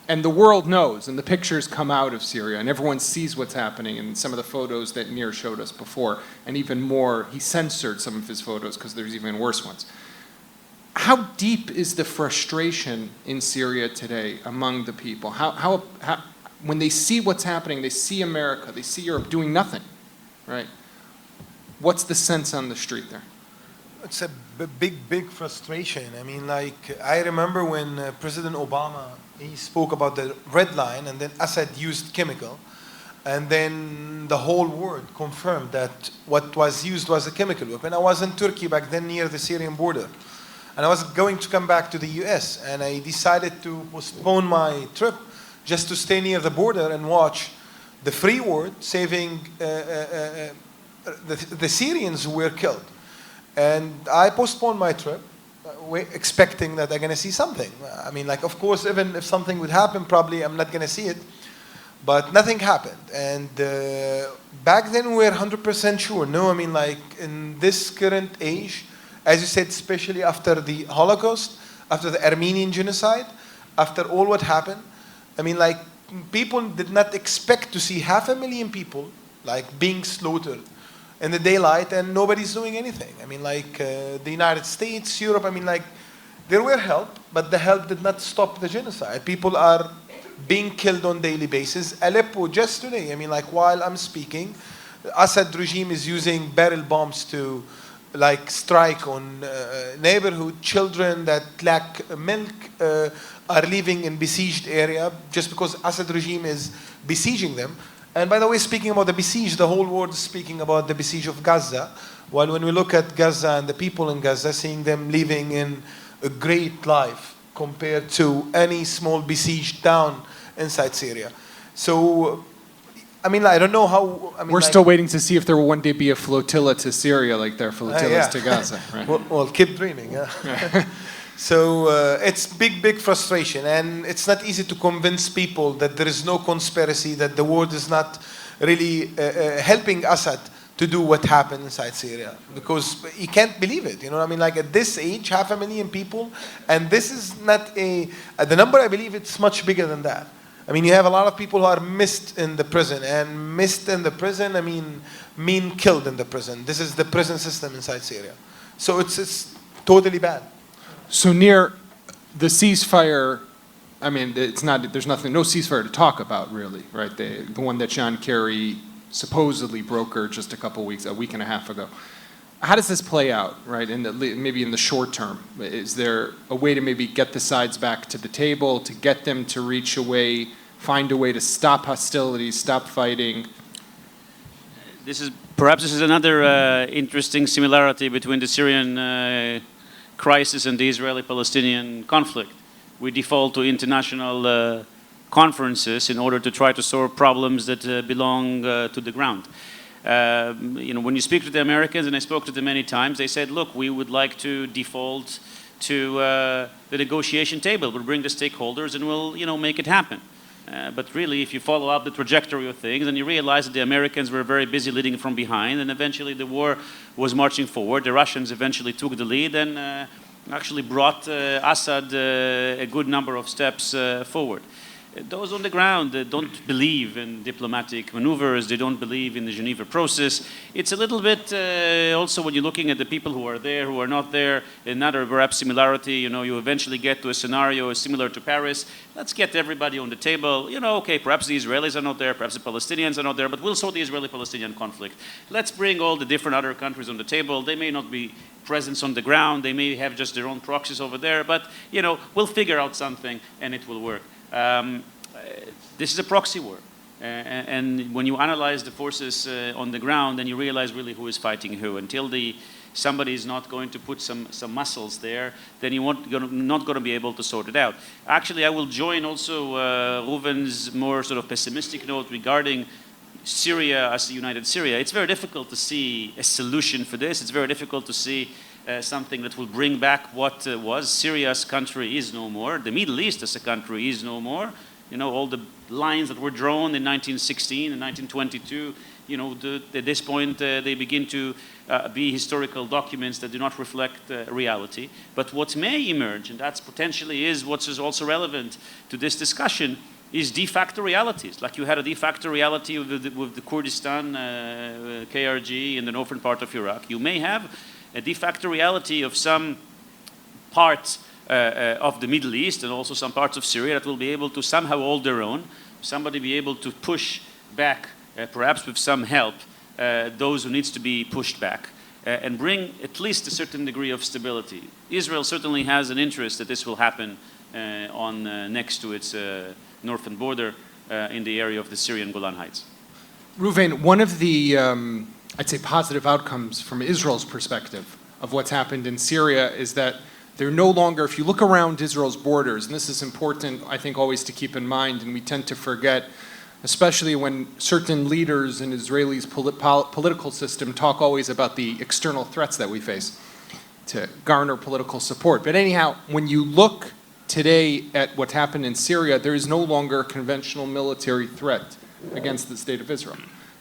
And the world knows, and the pictures come out of Syria, and everyone sees what's happening in some of the photos that Nir showed us before, and even more, he censored some of his photos because there's even worse ones. How deep is the frustration in Syria today among the people? How when they see what's happening, they see America, they see Europe doing nothing, right? What's the sense on the street there? It's a big frustration. I mean, like, I remember when President Obama, he spoke about the red line, and then Assad used chemical, and then the whole world confirmed that what was used was a chemical weapon. I was in Turkey back then near the Syrian border, and I was going to come back to the US, and I decided to postpone my trip just to stay near the border and watch the free world saving the Syrians who were killed. And I postponed my trip, expecting that they're going to see something. I mean, like, of course, even if something would happen, probably I'm not going to see it. But nothing happened. And back then we were 100% sure. No, I mean, like, in this current age, as you said, especially after the Holocaust, after the Armenian genocide, after all what happened, I mean, like, people did not expect to see 500,000 people, like, being slaughtered in the daylight, and nobody's doing anything. I mean, like, the United States, Europe, I mean, like, there were help, but the help did not stop the genocide. People are being killed on daily basis. Aleppo, just today, I mean, like, while I'm speaking, Assad regime is using barrel bombs to, like, strike on neighborhood. Children that lack milk are living in besieged area just because Assad regime is besieging them. And by the way, speaking about the besieged, the whole world is speaking about the besiege of Gaza. While when we look at Gaza and the people in Gaza, seeing them living in a great life compared to any small besieged town inside Syria. So, I mean, I don't know how. I mean, We're still waiting to see if there will one day be a flotilla to Syria like there are flotillas yeah. to Gaza. Right? Well, keep dreaming. Yeah. So it's big frustration, and it's not easy to convince people that there is no conspiracy, that the world is not really helping Assad to do what happened inside Syria, because he can't believe it. You know what I mean? Like, at this age, 500,000 people, and this is not the number, I believe it's much bigger than that. I mean, you have a lot of people who are missed in the prison, and missed in the prison, I mean killed in the prison. This is the prison system inside Syria. So it's totally bad. So near the ceasefire, I mean, it's not. There's no ceasefire to talk about, really, right? The one that John Kerry supposedly brokered just a week and a half ago. How does this play out, right? Maybe in the short term, is there a way to maybe get the sides back to the table, to get them to find a way to stop hostilities, stop fighting? Perhaps this is another interesting similarity between the Syrian crisis and the Israeli-Palestinian conflict. We default to international conferences in order to try to solve problems that belong to the ground. When you speak to the Americans, and I spoke to them many times, they said, look, we would like to default to the negotiation table. We'll bring the stakeholders and we'll, make it happen. But really, if you follow up the trajectory of things, and you realize that the Americans were very busy leading from behind, and eventually the war was marching forward. The Russians eventually took the lead and actually brought Assad a good number of steps forward. Those on the ground don't believe in diplomatic maneuvers. They don't believe in the Geneva process. It's a little bit also when you're looking at the people who are there, who are not there, another perhaps similarity. You eventually get to a scenario similar to Paris. Let's get everybody on the table. Okay, perhaps the Israelis are not there, perhaps the Palestinians are not there, but we'll sort the Israeli-Palestinian conflict. Let's bring all the different other countries on the table. They may not be presence on the ground. They may have just their own proxies over there, but we'll figure out something and it will work. This is a proxy war. And when you analyze the forces on the ground, then you realize really who is fighting who. Until somebody is not going to put some muscles there, then you're not going to be able to sort it out. Actually, I will join also Reuven's more sort of pessimistic note regarding Syria as the united Syria. It's very difficult to see a solution for this. It's very difficult to see something that will bring back what was. Syria as a country is no more. The Middle East as a country is no more. All the lines that were drawn in 1916 and 1922, at this point, they begin to be historical documents that do not reflect reality. But what may emerge, and that's potentially is what is also relevant to this discussion, is de facto realities. Like you had a de facto reality with the Kurdistan, KRG in the northern part of Iraq. You may have a de facto reality of some parts of the Middle East and also some parts of Syria that will be able to somehow hold their own, somebody be able to push back, perhaps with some help, those who needs to be pushed back, and bring at least a certain degree of stability. Israel certainly has an interest that this will happen next to its northern border in the area of the Syrian Golan Heights. Reuven, one of the, I'd say, positive outcomes from Israel's perspective of what's happened in Syria is that they're no longer, if you look around Israel's borders, and this is important, I think, always to keep in mind, and we tend to forget, especially when certain leaders in Israel's political system talk always about the external threats that we face. to garner political support. But anyhow, when you look today at what happened in Syria, there is no longer a conventional military threat against the state of Israel.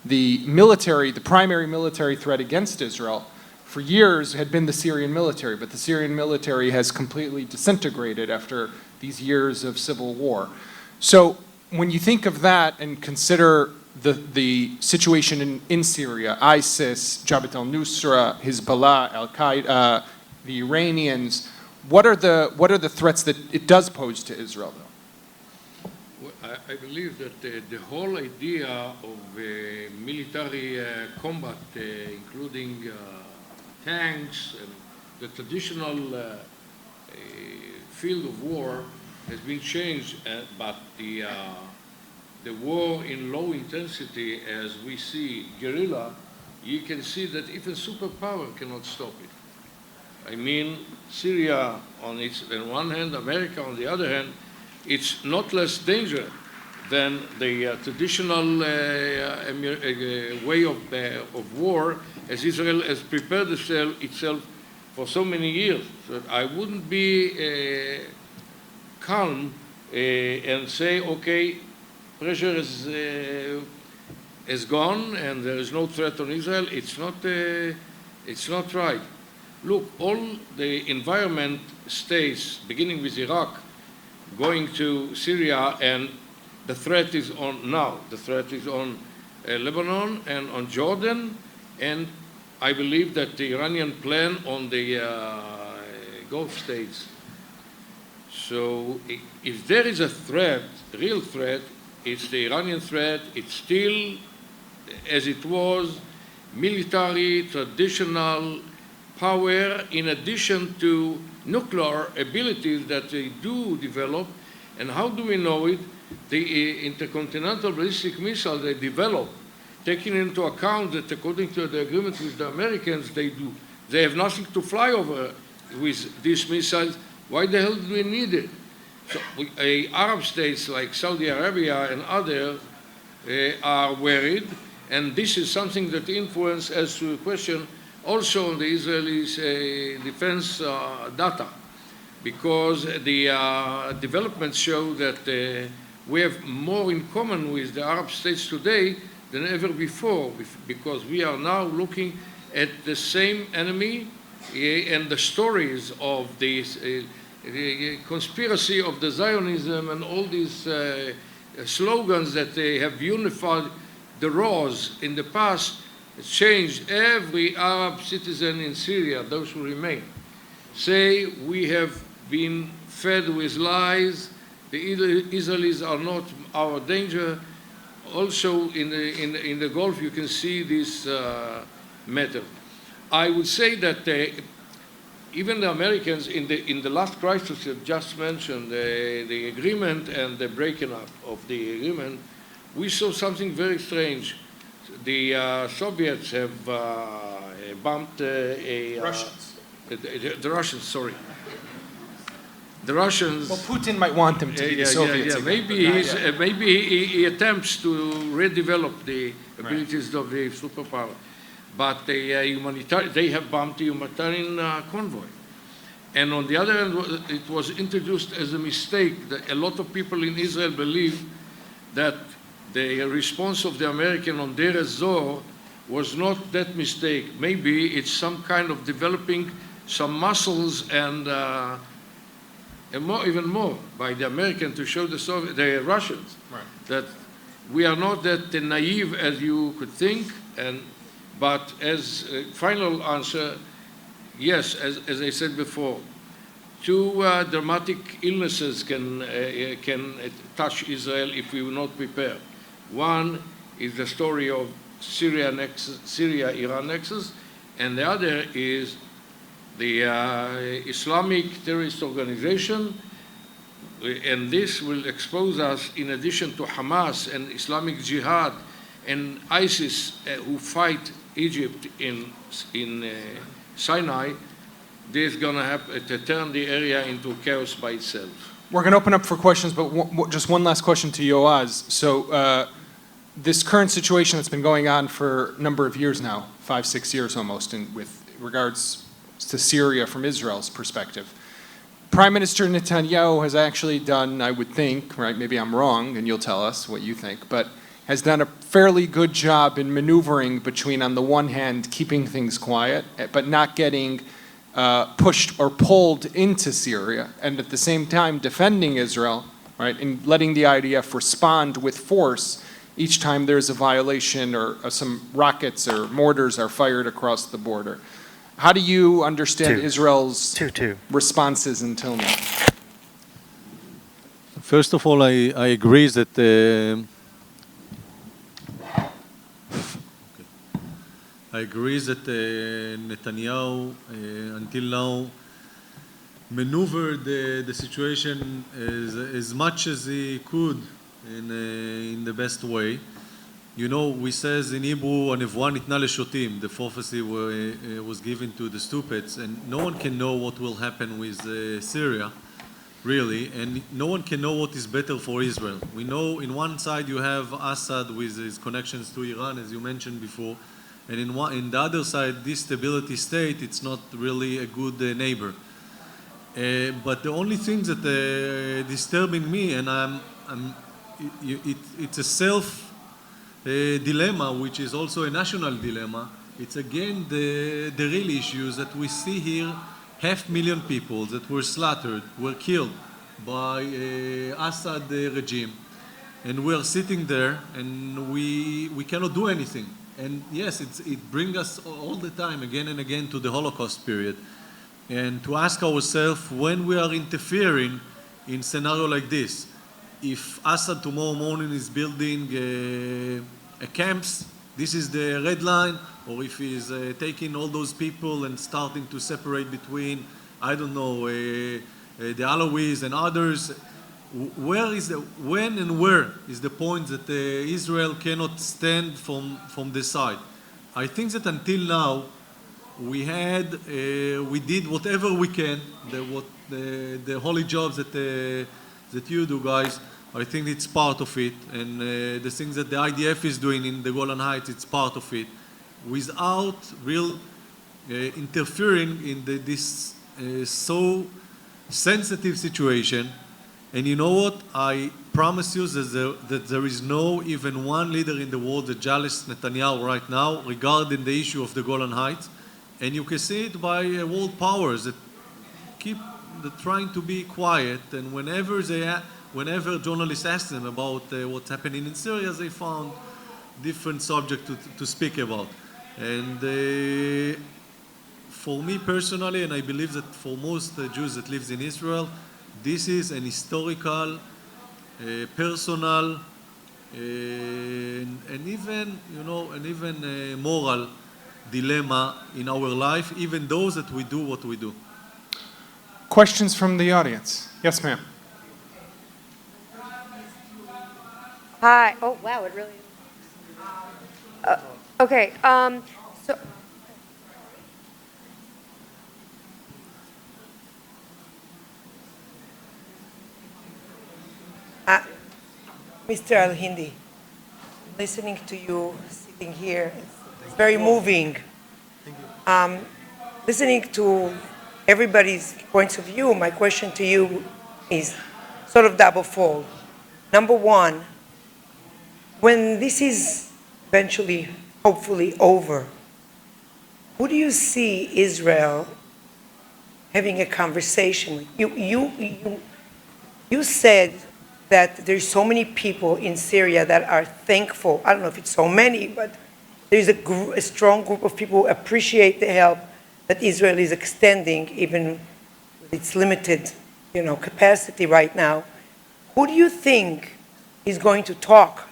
The military, the primary military threat against Israel for years had been the Syrian military, but the Syrian military has completely disintegrated after these years of civil war. So when you think of that and consider the situation in Syria, ISIS, Jabhat al-Nusra, Hezbollah, Al-Qaeda, the Iranians, what are the threats that it does pose to Israel, though? Well, I believe that the whole idea of military combat, including tanks and the traditional field of war, has been changed, but the war in low intensity, as we see guerrilla, you can see that even superpower cannot stop it. I mean, Syria on one hand, America on the other hand, it's not less danger than the traditional way of war, as Israel has prepared itself for so many years. So I wouldn't be calm and say, okay, pressure is gone and there is no threat on Israel. It's not right. Look, all the environment states, beginning with Iraq, going to Syria, and the threat is on now. The threat is on Lebanon and on Jordan, and I believe that the Iranian plan on the Gulf states. So if there is a threat, real threat, it's the Iranian threat. It's still, as it was, military, traditional power, in addition to nuclear abilities that they do develop. And how do we know it? The intercontinental ballistic missile they develop, taking into account that according to the agreement with the Americans, they have nothing to fly over with these missiles. Why the hell do we need it? So Arab states like Saudi Arabia and others are worried, and this is something that influences, as to a question, also on the Israelis' defense data, because the developments show that we have more in common with the Arab states today than ever before, because we are now looking at the same enemy, and the stories of this the conspiracy of the Zionism and all these slogans that they have unified the laws in the past, changed every Arab citizen in Syria, those who remain, say we have been fed with lies, the Israelis are not our danger. Also in the Gulf you can see this matter. I would say that even the Americans in the last crisis you just mentioned, the agreement and the breaking up of the agreement, we saw something very strange. The Soviets have bumped Russians. The Russians, sorry. The Russians. Well, Putin might want them to be the Soviets. Again. Maybe he attempts to redevelop the abilities of the superpower. But they have bumped the humanitarian convoy. And on the other hand, it was introduced as a mistake that a lot of people in Israel believe that the response of the American on Deir ez-Zor was not that mistake. Maybe it's some kind of developing some muscles and even more by the American to show the Russians that we are not that naive as you could think. But as a final answer, yes, as I said before, two dramatic illnesses can touch Israel if we will not prepare. One is the story of Syria-Iran nexus, and the other is the Islamic terrorist organization, and this will expose us, in addition to Hamas and Islamic Jihad and ISIS who fight Egypt in Sinai, this is going to happen to turn the area into chaos by itself. We're going to open up for questions, but just one last question to Yoav. So this current situation that's been going on for a number of years now, 5-6 years almost, with regards to Syria from Israel's perspective. Prime Minister Netanyahu has actually done, I would think, right, maybe I'm wrong, and you'll tell us what you think, but has done a fairly good job in maneuvering between, on the one hand, keeping things quiet, but not getting pushed or pulled into Syria, and at the same time defending Israel, right, and letting the IDF respond with force each time there's a violation or some rockets or mortars are fired across the border. How do you understand Israel's responses until now? First of all, I agree that Netanyahu until now maneuvered the situation as much as he could in the best way. You know, we says in Hebrew, "Anevua nitna leshotim," the prophecy was given to the stupids, and no one can know what will happen with Syria, really, and no one can know what is better for Israel. We know in one side you have Assad with his connections to Iran, as you mentioned before, and in the other side, this stability state, it's not really a good neighbor. But the only thing that disturbing me, and it's a dilemma, which is also a national dilemma. It's again the real issues that we see here. 500,000 people that were slaughtered, were killed by Assad regime, and we are sitting there and we cannot do anything. And yes, it brings us all the time, again and again, to the Holocaust period, and to ask ourselves when we are interfering in scenario like this. If Assad tomorrow morning is building a camps, this is the red line, or if he's taking all those people and starting to separate between, I don't know, the Alawis and others, when and where is the point that Israel cannot stand from this side? I think that until now, we did whatever we can, the holy jobs that you do, guys. I think it's part of it, and the things that the IDF is doing in the Golan Heights, it's part of it, without real interfering in this so sensitive situation. And you know what? I promise you that there is no even one leader in the world that jealous Netanyahu right now regarding the issue of the Golan Heights, and you can see it by world powers that keep trying to be quiet, and whenever journalists ask them about what's happening in Syria, they found different subjects to speak about. And for me personally, and I believe that for most Jews that live in Israel, this is an historical, personal, and even moral dilemma in our life, even those that we do what we do. Questions from the audience? Yes, ma'am. Hi. Oh, wow, it really is. Okay, so... Mr. Al-Hindi, listening to you sitting here, it's very moving. Listening to everybody's points of view, my question to you is sort of double-fold. Number one, when this is eventually, hopefully over, who do you see Israel having a conversation with? You said that there's so many people in Syria that are thankful. I don't know if it's so many, but there's a strong group of people who appreciate the help that Israel is extending, even with its limited, capacity right now. Who do you think is going to talk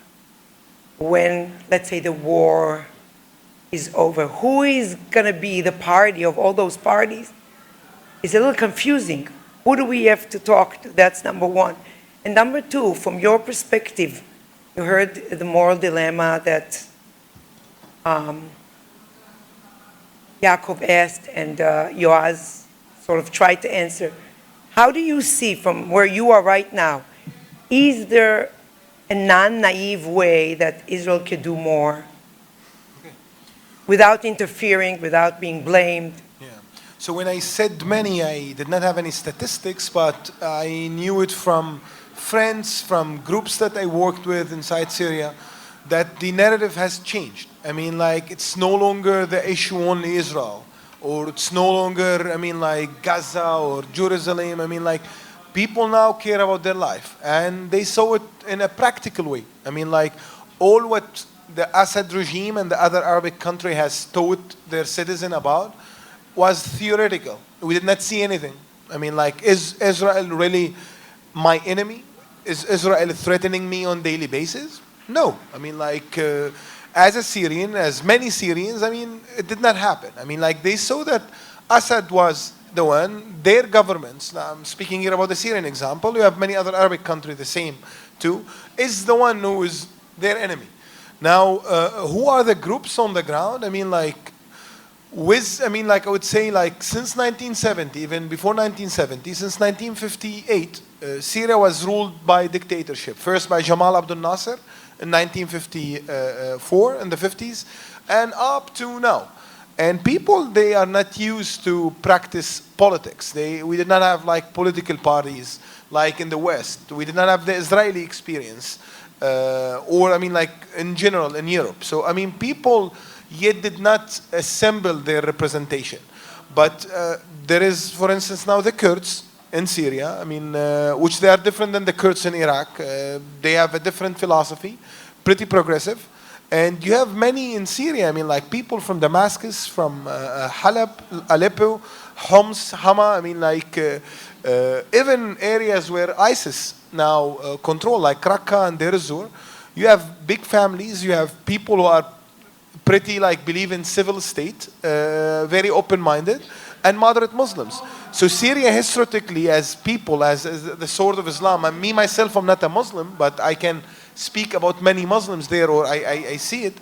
when, let's say, the war is over? Who is going to be the party of all those parties? It's a little confusing. Who do we have to talk to? That's number one. And number two, from your perspective, you heard the moral dilemma that Yaakov asked and Yoav sort of tried to answer. How do you see from where you are right now, is there a non-naive way that Israel could do more without interfering, without being blamed? Yeah. So when I said many, I did not have any statistics, but I knew it from friends, from groups that I worked with inside Syria, that the narrative has changed. I mean, like, it's no longer the issue only Israel, or it's no longer, I mean, like, Gaza or Jerusalem. I mean, like, people now care about their life, and they saw it in a practical way. I mean, like, all what the Assad regime and the other Arabic country has taught their citizen about was theoretical. We did not see anything. I mean, like, is Israel really my enemy? Is Israel threatening me on a daily basis? No. I mean, like, as a Syrian, as many Syrians, I mean, it did not happen. I mean, like, they saw that Assad was the one, their governments, now I'm speaking here about the Syrian example, you have many other Arabic countries the same too, is the one who is their enemy. Now, who are the groups on the ground? I mean, like, I would say, like, since 1970, even before 1970, since 1958, Syria was ruled by dictatorship. First by Jamal Abdel Nasser in 1954, in the 50s, and up to now. And people, they are not used to practice politics. We did not have, like, political parties like in the West. We did not have the Israeli experience, or, I mean, like, in general in Europe. So, I mean, people yet did not assemble their representation. But there is, for instance, now the Kurds in Syria, I mean, which they are different than the Kurds in Iraq. They have a different philosophy, pretty progressive. And you have many in Syria, I mean, like, people from Damascus, from Halab, Aleppo, Homs, Hama, I mean, like, even areas where ISIS now control, like Raqqa and Deir ez-Zor, you have big families, you have people who are pretty, like, believe in civil state, very open-minded, and moderate Muslims. So Syria historically, as people, as the sword of Islam, and me myself, I'm not a Muslim, but I can speak about many Muslims there, or I see it,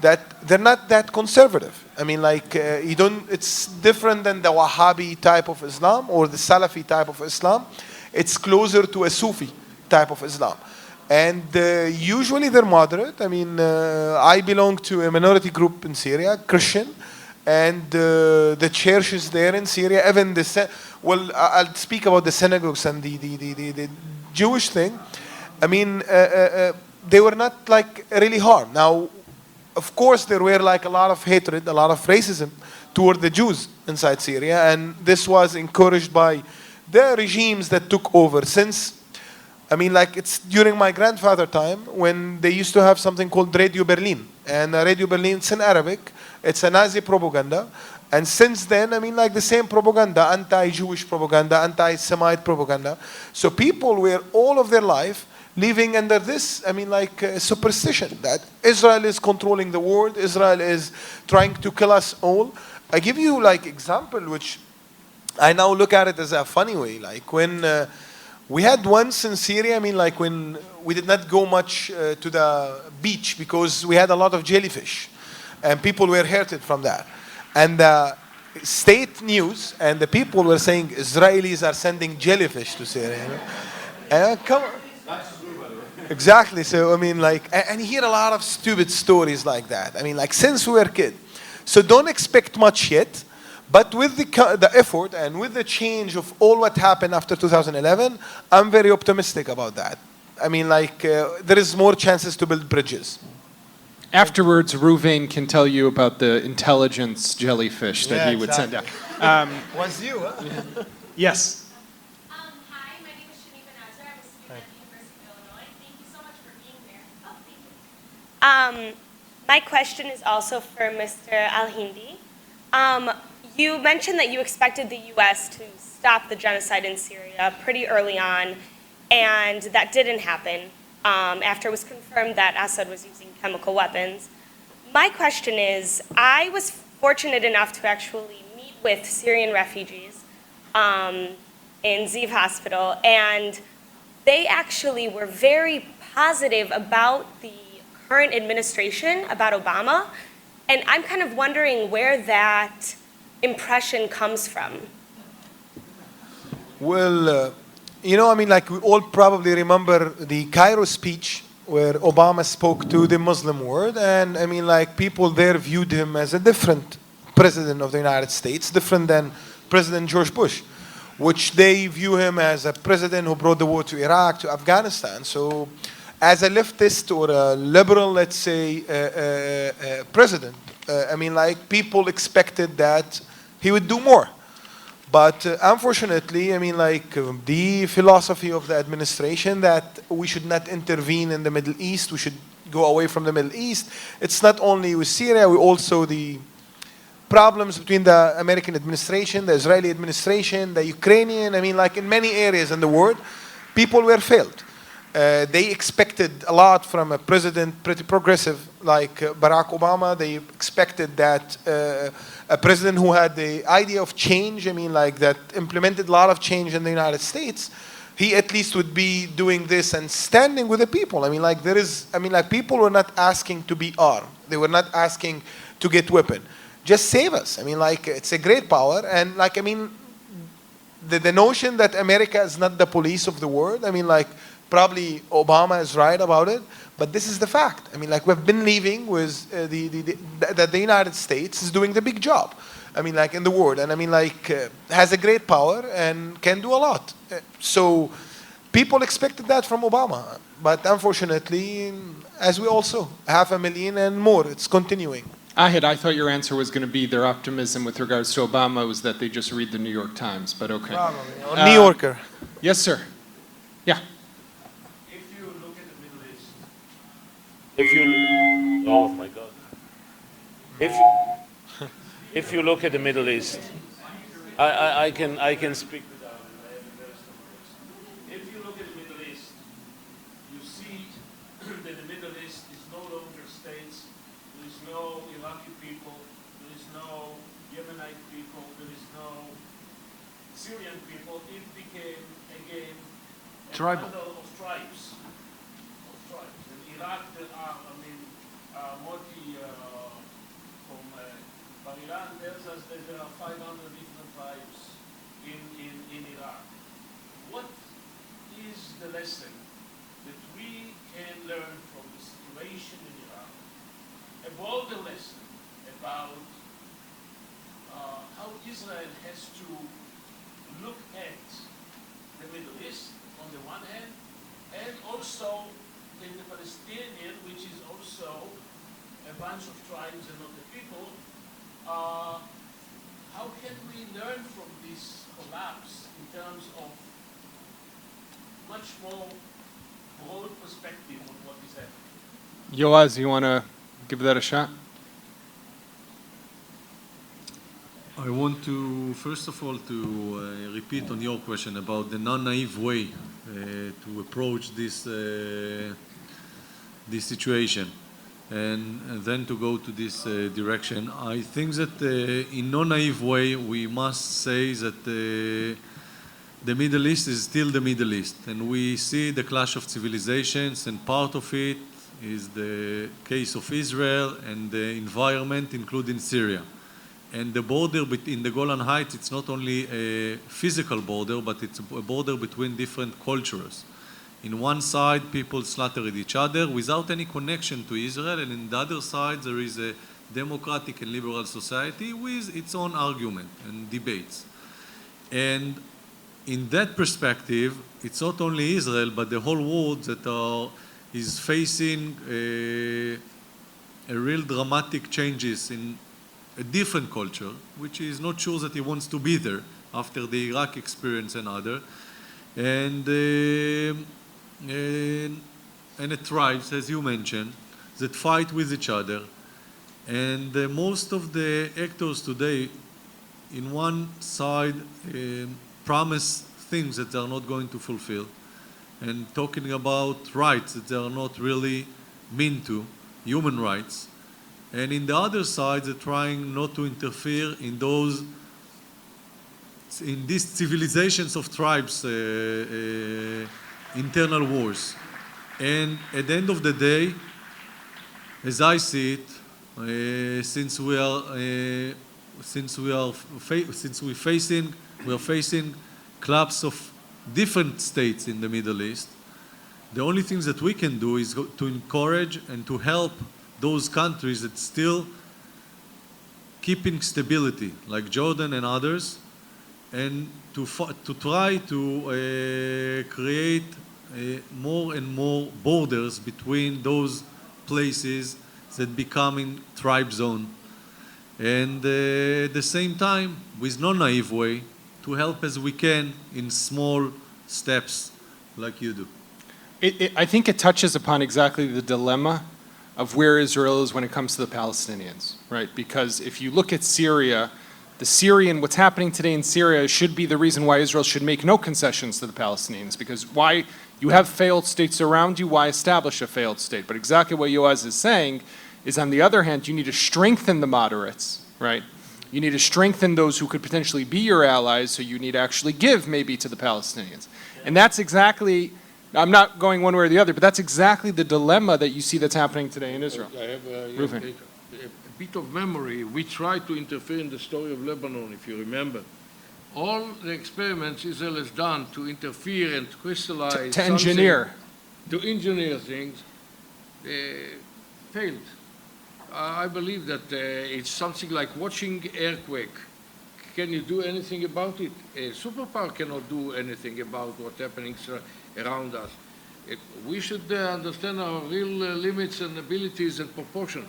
that they're not that conservative. I mean, like, it's different than the Wahhabi type of Islam or the Salafi type of Islam. It's closer to a Sufi type of Islam. And usually they're moderate. I mean, I belong to a minority group in Syria, Christian, and the churches there in Syria, even I'll speak about the synagogues and the Jewish thing. I mean, they were not, like, really hard. Now, of course, there were, like, a lot of hatred, a lot of racism toward the Jews inside Syria, and this was encouraged by the regimes that took over since, I mean, like, it's during my grandfather's time when they used to have something called Radio Berlin. And Radio Berlin, it's in Arabic, it's a Nazi propaganda. And since then, I mean, like, the same propaganda, anti-Jewish propaganda, anti-Semite propaganda. So people were all of their life living under this, I mean, like, superstition that Israel is controlling the world, Israel is trying to kill us all. I give you, like, example, which I now look at it as a funny way. Like, when we had once in Syria, I mean, like, when we did not go much to the beach because we had a lot of jellyfish, and people were hurted from that. And the state news and the people were saying Israelis are sending jellyfish to Syria. You know? And come on. Exactly. So, I mean, like, and you hear a lot of stupid stories like that. I mean, like, since we were kids. So don't expect much yet. But with the effort and with the change of all what happened after 2011, I'm very optimistic about that. I mean, like, there is more chances to build bridges. Afterwards, Reuven can tell you about the intelligence jellyfish that he would send out. Was you, huh? Yes. Hi, my name is Shanifa Nazar. I'm a student at the University of Illinois. Thank you so much for being here. Oh, thank you. My question is also for Mr. Al-Hindi. You mentioned that you expected the U.S. to stop the genocide in Syria pretty early on, and that didn't happen after it was confirmed that Assad was using chemical weapons. My question is, I was fortunate enough to actually meet with Syrian refugees in Ziv Hospital, and they actually were very positive about the current administration, about Obama, and I'm kind of wondering where that impression comes from. Well, you know, I mean, like, we all probably remember the Cairo speech where Obama spoke to the Muslim world, and I mean, like, people there viewed him as a different president of the United States, different than President George Bush, which they view him as a president who brought the war to Iraq, to Afghanistan. So as a leftist or a liberal, let's say, president, I mean, like, people expected that he would do more. But unfortunately, I mean, like, the philosophy of the administration that we should not intervene in the Middle East, we should go away from the Middle East. It's not only with Syria, we also the problems between the American administration, the Israeli administration, the Ukrainian, I mean, like, in many areas in the world, people were failed. They expected a lot from a president pretty progressive like Barack Obama. They expected that a president who had the idea of change, I mean, like, that implemented a lot of change in the United States, he at least would be doing this and standing with the people. I mean, like, there is, I mean, like, people were not asking to be armed. They were not asking to get weapon. Just save us. I mean, like, it's a great power. And, like, I mean, the notion that America is not the police of the world, I mean, like, probably Obama is right about it, but this is the fact. I mean, like, we've been living with that the United States is doing the big job. I mean, like, in the world, and I mean, like, has a great power and can do a lot. So people expected that from Obama, but unfortunately, as we also, 500,000 and more, it's continuing. Ahid, I thought your answer was going to be their optimism with regards to Obama was that they just read the New York Times, but okay. Probably. Or New Yorker. Yes, sir. Yeah. Oh my God. If you look at the Middle East, I can speak without embarrassment. If you look at the Middle East, you see that the Middle East is no longer states. There is no Iraqi people. There is no Yemenite people. There is no Syrian people. It became again a bundle of tribes. In Iraq, there are, I mean, Moti from Bar-Ilan tells us that there are 500 different tribes in Iraq. What is the lesson that we can learn from the situation in Iraq? A broader lesson about how Israel has to look at the Middle East on the one hand, and also in the Palestinian, which is also a bunch of tribes and not the people. How can we learn from this collapse in terms of much more broad perspective on what is happening? Yoav, you want to give that a shot? I want to, first of all, to repeat on your question about the non-naive way to approach this situation, and then to go to this direction. I think that in non-naive way, we must say that the Middle East is still the Middle East, and we see the clash of civilizations, and part of it is the case of Israel and the environment, including Syria. And the border in the Golan Heights, it's not only a physical border, but it's a border between different cultures. In one side, people slaughtered each other without any connection to Israel, and in the other side, there is a democratic and liberal society with its own argument and debates. And in that perspective, it's not only Israel, but the whole world that is facing a real dramatic changes in a different culture, which is not sure that he wants to be there after the Iraq experience and other. And the tribes, as you mentioned, that fight with each other. And most of the actors today, in one side, promise things that they are not going to fulfill, and talking about rights that they are not really mean to, human rights. And in the other side, they're trying not to interfere in these civilizations of tribes, internal wars. And at the end of the day, as I see it, since we are facing collapse of different states in the Middle East, the only things that we can do is to encourage and to help those countries that still keeping stability, like Jordan and others, and to try to create more and more borders between those places that become in tribe zone. And at the same time, with no naive way, to help as we can in small steps like you do. I think it touches upon exactly the dilemma of where Israel is when it comes to the Palestinians, right? Because if you look at Syria, what's happening today in Syria should be the reason why Israel should make no concessions to the Palestinians, because why you have failed states around you, why establish a failed state? But exactly what Yoav is saying is, on the other hand, you need to strengthen the moderates, right? You need to strengthen those who could potentially be your allies, so you need to actually give maybe to the Palestinians. And that's exactly, I'm not going one way or the other, but that's exactly the dilemma that you see that's happening today in Israel. I have Reuven. a bit of memory. We tried to interfere in the story of Lebanon, if you remember. All the experiments Israel has done to interfere and to crystallize To engineer. to engineer things, failed. I believe that it's something like watching earthquake. Can you do anything about it? A superpower cannot do anything about what's happening around us. We should understand our real limits and abilities and proportion.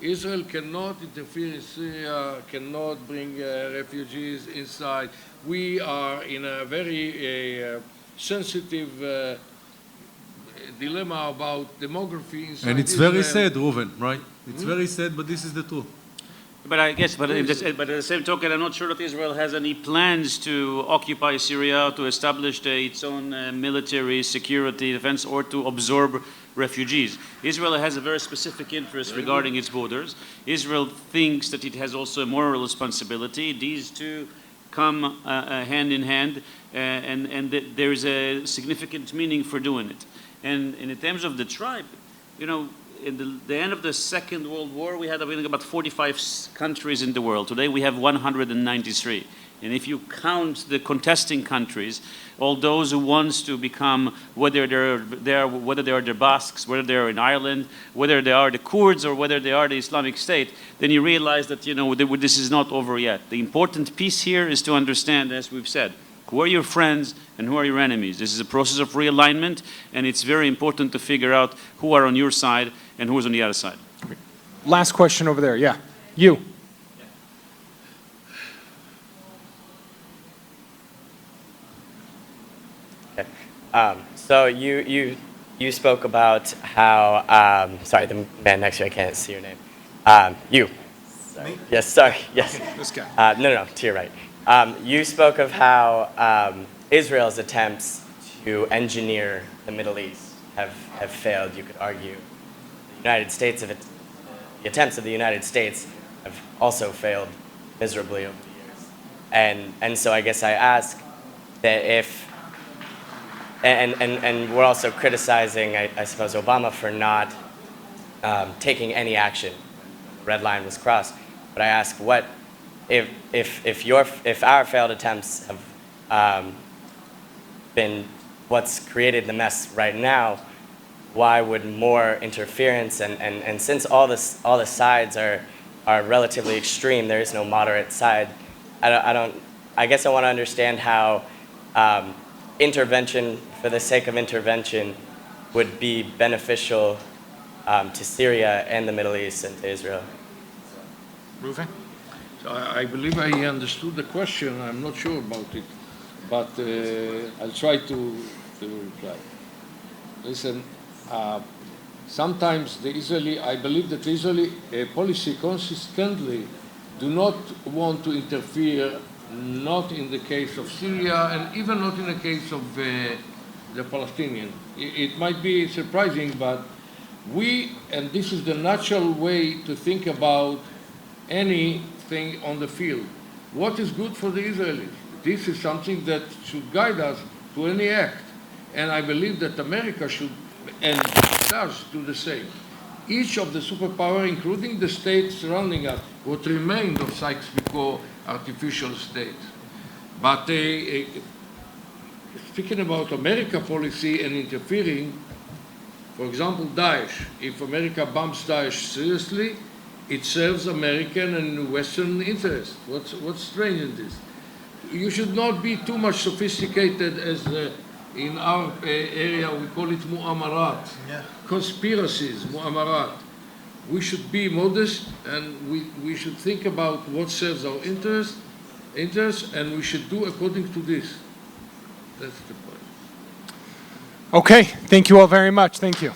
Israel cannot interfere in Syria, cannot bring refugees inside. We are in a very sensitive dilemma about demography inside And it's Israel. very sad, Reuven, right? It's very sad, but this is the truth. But I guess, but at the same token, I'm not sure that Israel has any plans to occupy Syria, to establish its own military security defense, or to absorb refugees. Israel has a very specific interest regarding its borders. Israel thinks that it has also a moral responsibility. These two come hand in hand, and there is a significant meaning for doing it. And in terms of the tribe, you know, in the end of the Second World War, we had, I think, about 45 countries in the world. Today, we have 193. And if you count the contesting countries, all those who wants to become, whether they are the Basques, whether they are in Ireland, whether they are the Kurds, or whether they are the Islamic State, then you realize that, you know, this is not over yet. The important piece here is to understand, as we've said, who are your friends and who are your enemies. This is a process of realignment, and it's very important to figure out who are on your side and who is on the other side. Last question over there, yeah. You. So you spoke about how, sorry, the man next to you, I can't see your name. You. Sorry. Yes, sorry, yes. This guy. No, to your right. You spoke of how Israel's attempts to engineer the Middle East have failed, you could argue. The attempts of the United States have also failed miserably over the years. And so I guess I ask that if, and we're also criticizing, I suppose, Obama for not taking any action. The red line was crossed. But I ask, what if our failed attempts have been what's created the mess right now, why would more interference and since all the sides are relatively extreme, there is no moderate side. I guess I want to understand how intervention for the sake of intervention would be beneficial to Syria and the Middle East and to Israel. Reuven? So I believe I understood the question. I'm not sure about it, but I'll try to reply. Listen, sometimes I believe that the Israeli policy consistently do not want to interfere, not in the case of Syria and even not in the case of the Palestinian. It might be surprising, but and this is the natural way to think about anything on the field. What is good for the Israelis? This is something that should guide us to any act. And I believe that America should, and does, do the same. Each of the superpowers, including the states surrounding us, what remained of Sykes-Picot artificial states. But speaking about America policy and interfering, for example, Daesh. If America bombs Daesh seriously, it serves American and Western interests. What's strange in this? you should not be too much sophisticated as in our area we call it mu'amarat, conspiracies, mu'amarat. We should be modest and we should think about what serves our interests, and we should do according to this. That's the point. Okay, thank you all very much. Thank you.